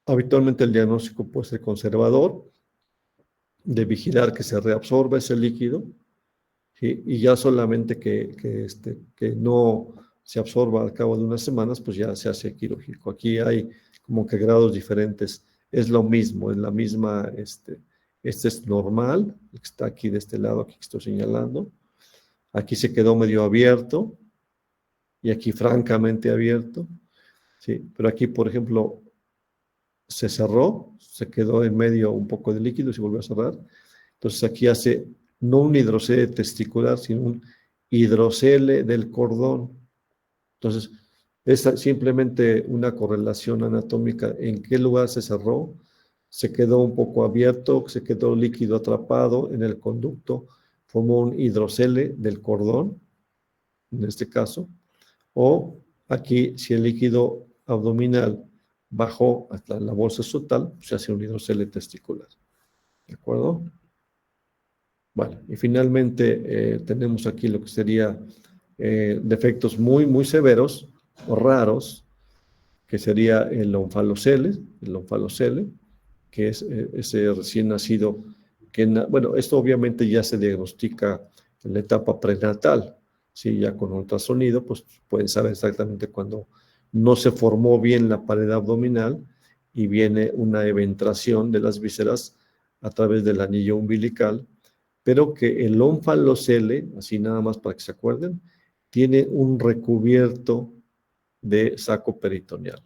Habitualmente el diagnóstico puede ser conservador, de vigilar que se reabsorba ese líquido, ¿sí? Y ya solamente que no se absorba al cabo de unas semanas, pues ya se hace quirúrgico. Aquí hay como que grados diferentes. Es lo mismo, es la misma, este es normal, que está aquí de este lado, aquí que estoy señalando. Aquí se quedó medio abierto y aquí francamente abierto, ¿sí? Pero aquí, por ejemplo, se cerró, se quedó en medio un poco de líquido y se volvió a cerrar. Entonces aquí hace no un hidrocele testicular, sino un hidrocele del cordón. Entonces, es simplemente una correlación anatómica en qué lugar se cerró, se quedó un poco abierto, se quedó líquido atrapado en el conducto, formó un hidrocele del cordón, en este caso, o aquí, si el líquido abdominal bajó hasta la bolsa total, se hace un hidrocele testicular. ¿De acuerdo? Bueno, y finalmente tenemos aquí lo que sería defectos muy, muy severos o raros, que sería el onfalocele, que es ese recién nacido, que, bueno, esto obviamente ya se diagnostica en la etapa prenatal, ¿sí? Ya con ultrasonido, pues pueden saber exactamente cuando no se formó bien la pared abdominal y viene una eventración de las vísceras a través del anillo umbilical, pero que el onfalocele, así nada más para que se acuerden, tiene un recubierto de saco peritoneal.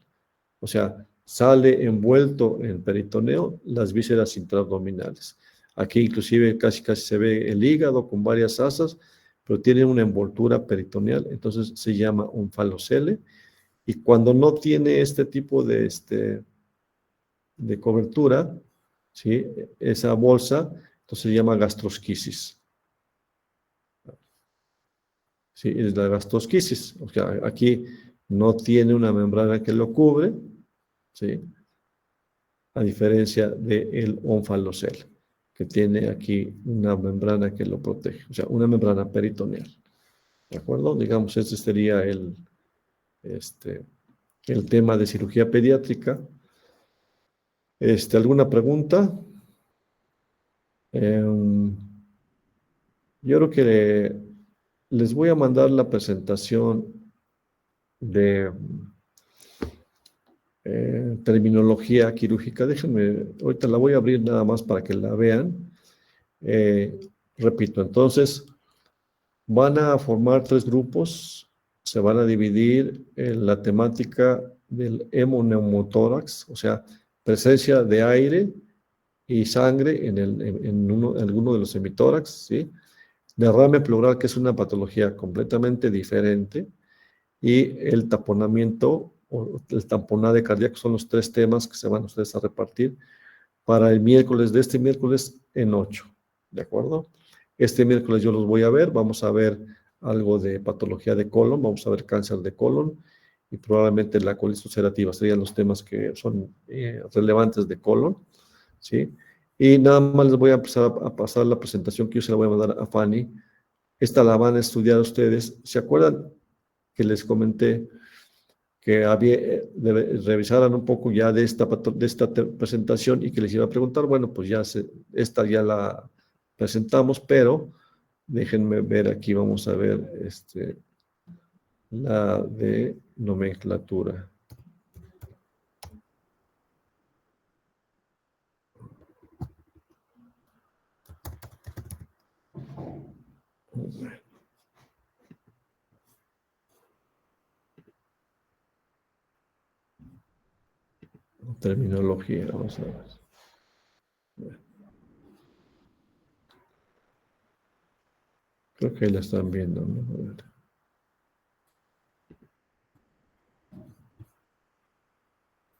O sea, sale envuelto en peritoneo las vísceras intraabdominales. Aquí inclusive casi se ve el hígado con varias asas, pero tiene una envoltura peritoneal, entonces se llama onfalocele. Y cuando no tiene este tipo de cobertura, ¿sí? Esa bolsa, entonces se llama gastrosquisis. Sí, es la gastrosquisis. O sea, aquí no tiene una membrana que lo cubre, ¿sí? A diferencia del onfalocele, que tiene aquí una membrana que lo protege, o sea, una membrana peritoneal. ¿De acuerdo? Digamos, este sería el tema de cirugía pediátrica. ¿Alguna pregunta? Yo creo que les voy a mandar la presentación de terminología quirúrgica. Déjenme, ahorita la voy a abrir nada más para que la vean. Repito, entonces van a formar 3 grupos, se van a dividir en la temática del hemoneumotórax, o sea, presencia de aire y sangre en alguno de los hemitórax, ¿sí? Derrame pleural, que es una patología completamente diferente, y el taponamiento o el tamponade cardíaco son los 3 temas que se van ustedes a repartir para el miércoles, de este miércoles en 8, ¿de acuerdo? Este miércoles yo los voy a ver, vamos a ver algo de patología de colon, vamos a ver cáncer de colon y probablemente la colitis ulcerativa, serían los temas que son relevantes de colon, ¿sí? Y nada más les voy a empezar a pasar la presentación que yo se la voy a mandar a Fanny. Esta la van a estudiar ustedes. ¿Se acuerdan que les comenté que revisaran un poco ya de esta presentación y que les iba a preguntar? Bueno, pues ya esta ya la presentamos, pero déjenme ver aquí, vamos a ver la de nomenclatura. Terminología, vamos a ver. Creo que ahí la están viendo, ¿no? A ver.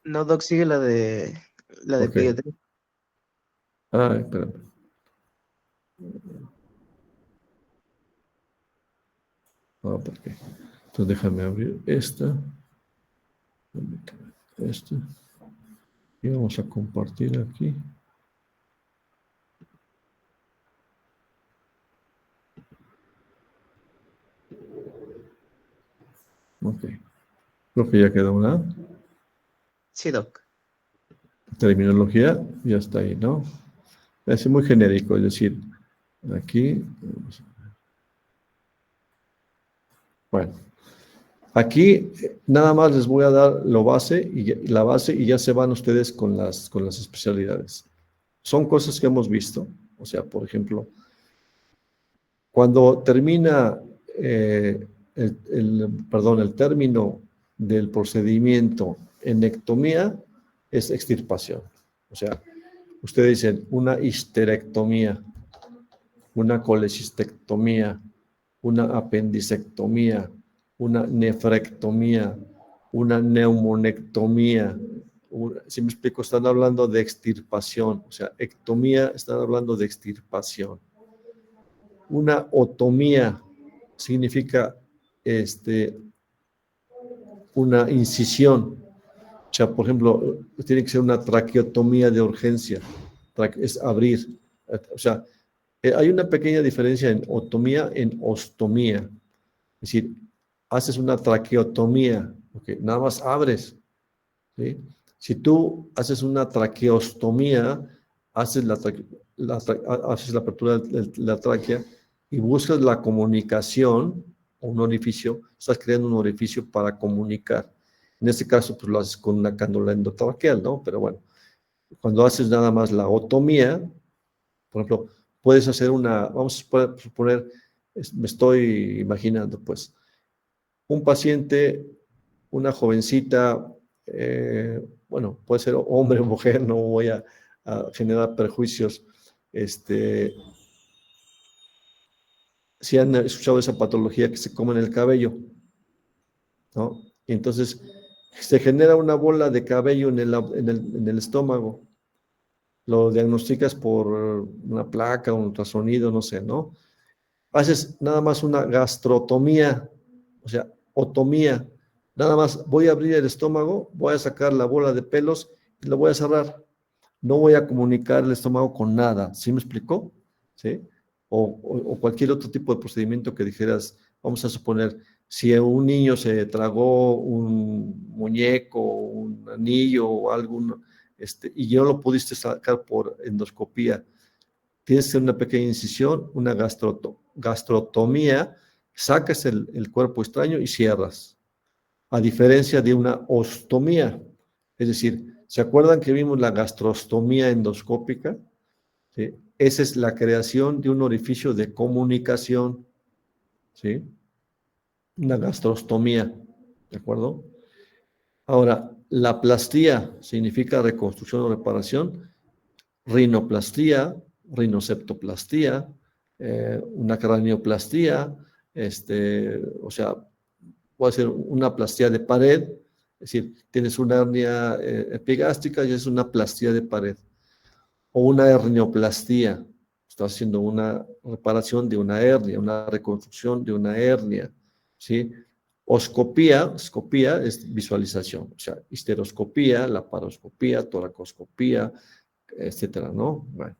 No, Doc, sigue la de Ok. pediatría. Ah, espérame. Ah, ¿por qué? Entonces déjame abrir esta. Esta. Y vamos a compartir aquí. Ok. Creo que ya quedó una Sí, Doc. terminología. Ya está ahí, ¿no? Es muy genérico, es decir, aquí. Bueno, aquí nada más les voy a dar la base y ya se van ustedes con las especialidades. Son cosas que hemos visto. O sea, por ejemplo, cuando termina el término del procedimiento en ectomía, es extirpación. O sea, ustedes dicen una histerectomía, una colecistectomía, una apendicectomía, una nefrectomía, una neumonectomía. Si me explico, están hablando de extirpación. O sea, ectomía, están hablando de extirpación. Una otomía significa una incisión. O sea, por ejemplo, tiene que ser una traqueotomía de urgencia, es abrir. O sea, hay una pequeña diferencia en otomía en ostomía. Es decir, haces una traqueotomía, okay, nada más abres, ¿sí? Si tú haces una traqueostomía, haces haces la apertura de la tráquea y buscas la comunicación, un orificio, estás creando un orificio para comunicar. En este caso, pues lo haces con una cánula endotraqueal, ¿no? Pero bueno, cuando haces nada más la otomía, por ejemplo, puedes hacer vamos a suponer, me estoy imaginando, pues, un paciente, una jovencita, bueno, puede ser hombre o mujer, no voy a generar prejuicios. Si han escuchado esa patología que se comen el cabello, ¿no? Y entonces se genera una bola de cabello en el estómago. Lo diagnosticas por una placa, un ultrasonido, no sé, ¿no? Haces nada más una gastrotomía, o sea, otomía. Nada más voy a abrir el estómago, voy a sacar la bola de pelos y lo voy a cerrar. No voy a comunicar el estómago con nada. ¿Sí me explicó? ¿Sí? O cualquier otro tipo de procedimiento que dijeras, vamos a suponer, si un niño se tragó un muñeco, un anillo o algo, y no lo pudiste sacar por endoscopía, tienes que hacer una pequeña incisión, una gastrotomía, sacas el cuerpo extraño y cierras. A diferencia de una ostomía. Es decir, ¿se acuerdan que vimos la gastrostomía endoscópica? ¿Sí? Esa es la creación de un orificio de comunicación. ¿Sí? Una gastrostomía. ¿De acuerdo? Ahora, la plastía significa reconstrucción o reparación. Rinoplastía, rinoceptoplastía, una cranioplastía, o sea, puede ser una plastía de pared, es decir, tienes una hernia epigástrica y es una plastía de pared, o una hernioplastia, estás haciendo una reparación de una hernia, una reconstrucción de una hernia, ¿sí? Escopía es visualización, o sea, histeroscopía, laparoscopía, toracoscopía, etcétera, ¿no? Bueno.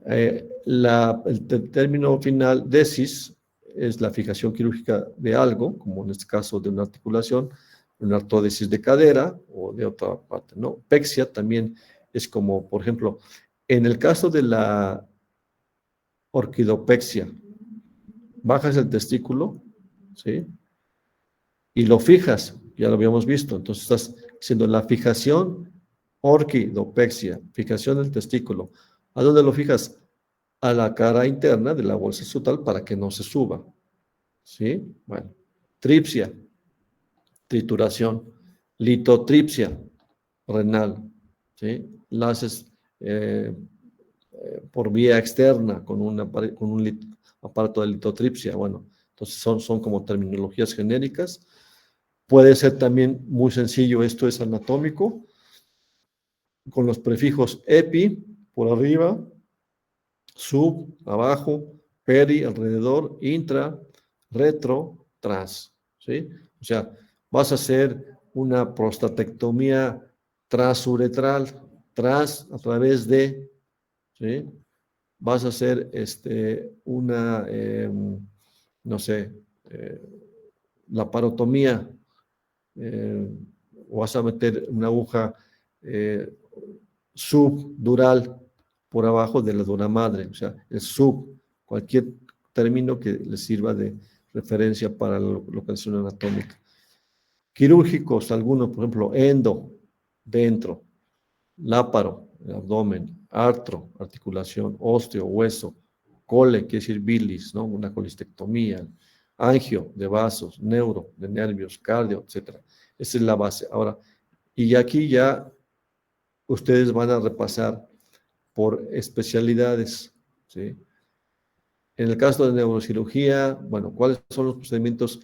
El término final, desis, es la fijación quirúrgica de algo, como en este caso de una articulación, una artrodesis de cadera o de otra parte, ¿no? Pexia también es como, por ejemplo, en el caso de la orquidopexia, bajas el testículo, ¿sí? Y lo fijas, ya lo habíamos visto, entonces estás haciendo la fijación orquidopexia, fijación del testículo. ¿A dónde lo fijas? A la cara interna de la bolsa sutal para que no se suba. ¿Sí? Bueno, tripsia, trituración, litotripsia, renal. ¿Sí? La haces por vía externa con un aparato de litotripsia. Bueno, entonces son como terminologías genéricas. Puede ser también muy sencillo, esto es anatómico, con los prefijos epi por arriba, sub, abajo, peri, alrededor, intra, retro, trans, ¿sí? O sea, vas a hacer una prostatectomía transuretral, trans a través de, ¿sí? Vas a hacer una, no sé, laparotomía, o vas a meter una aguja subdural por abajo de la dura madre, o sea, el sub, cualquier término que le sirva de referencia para la localización anatómica. Quirúrgicos, algunos, por ejemplo, endo, dentro, láparo, el abdomen, artro, articulación, osteo, hueso, cole, quiere decir bilis, ¿no? Una colistectomía, angio, de vasos, neuro, de nervios, cardio, etc. Esa es la base. Ahora, y aquí ya ustedes van a repasar por especialidades, ¿sí? En el caso de neurocirugía, bueno, ¿cuáles son los procedimientos?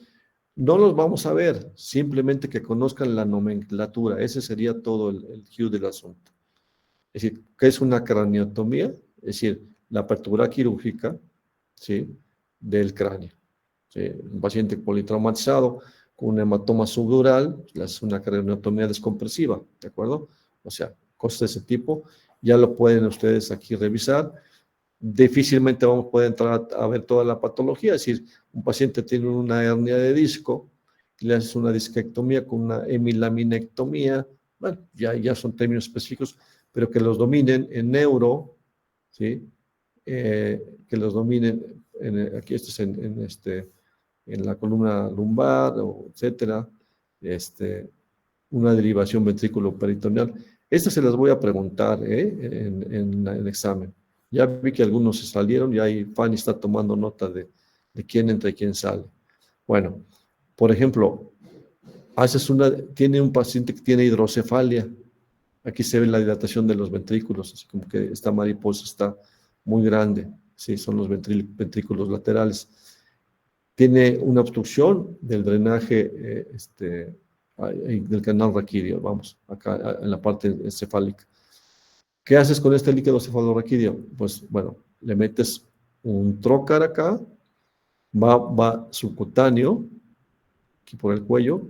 No los vamos a ver, simplemente que conozcan la nomenclatura. Ese sería todo el cue del asunto. Es decir, ¿qué es una craniotomía? Es decir, la apertura quirúrgica, ¿sí? Del cráneo, ¿sí? Un paciente politraumatizado con un hematoma subdural, le hace una craniotomía descompresiva, ¿de acuerdo? O sea, cosas de ese tipo, ya lo pueden ustedes aquí revisar. Difícilmente vamos a poder entrar a ver toda la patología, es decir, un paciente tiene una hernia de disco, le haces una disquectomía con una hemilaminectomía, bueno, ya son términos específicos, pero que los dominen en neuro, ¿sí? Que los dominen, aquí esto es en la columna lumbar, etcétera, una derivación ventrículo-peritoneal. Estas se las voy a preguntar en el examen. Ya vi que algunos se salieron y ahí Fanny está tomando nota de quién entra y quién sale. Bueno, por ejemplo, tiene un paciente que tiene hidrocefalia. Aquí se ve la dilatación de los ventrículos, así como que esta mariposa está muy grande. Sí, son los ventrículos laterales. Tiene una obstrucción del drenaje del canal raquídeo, vamos, acá en la parte encefálica. ¿Qué haces con este líquido cefalorraquídeo? Pues, bueno, le metes un trócar acá, va subcutáneo, aquí por el cuello,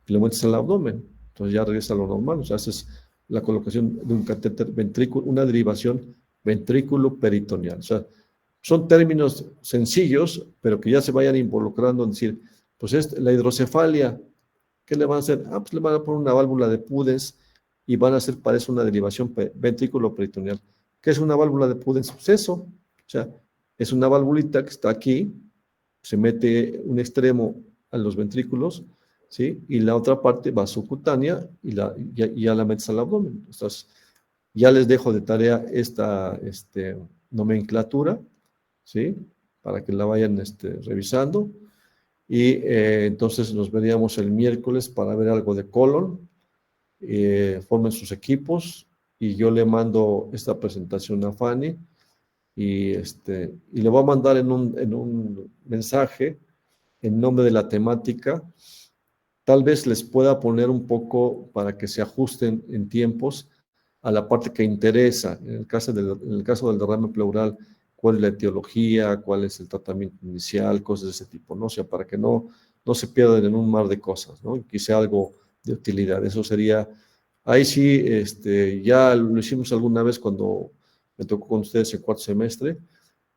y lo metes al abdomen. Entonces ya regresa a lo normal, o sea, haces la colocación de un catéter ventrículo, una derivación ventrículo-peritoneal. O sea, son términos sencillos, pero que ya se vayan involucrando en decir, pues la hidrocefalia, ¿qué le van a hacer? Pues le van a poner una válvula de Pudens y van a hacer para eso una derivación ventrículo-peritoneal. ¿Qué es una válvula de Pudens? Pues eso, o sea, es una valvulita que está aquí, se mete un extremo a los ventrículos, ¿sí? Y la otra parte va subcutánea y ya la metes al abdomen. Entonces, ya les dejo de tarea esta nomenclatura, ¿sí? Para que la vayan revisando. Y entonces nos veríamos el miércoles para ver algo de colon. Formen sus equipos y yo le mando esta presentación a Fanny y le voy a mandar en un mensaje en nombre de la temática. Tal vez les pueda poner un poco para que se ajusten en tiempos a la parte que interesa. En el caso del derrame pleural, cuál es la etiología, cuál es el tratamiento inicial, cosas de ese tipo, ¿no? O sea, para que no se pierdan en un mar de cosas, ¿no? Y que sea algo de utilidad. Eso sería, ahí sí, ya lo hicimos alguna vez cuando me tocó con ustedes el cuarto semestre.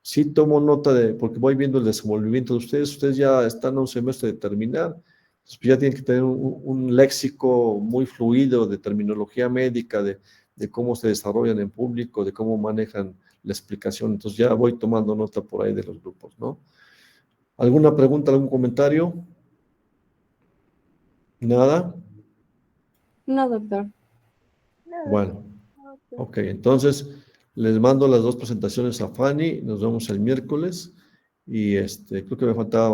Sí tomo nota porque voy viendo el desenvolvimiento de ustedes ya están a un semestre de terminar, pues ya tienen que tener un léxico muy fluido de terminología médica, de cómo se desarrollan en público, de cómo manejan la explicación. Entonces ya voy tomando nota por ahí de los grupos, ¿no? ¿Alguna pregunta, algún comentario? ¿Nada? No, doctor. Bueno, ok, entonces les mando las dos presentaciones a Fanny, nos vemos el miércoles y creo que me faltaba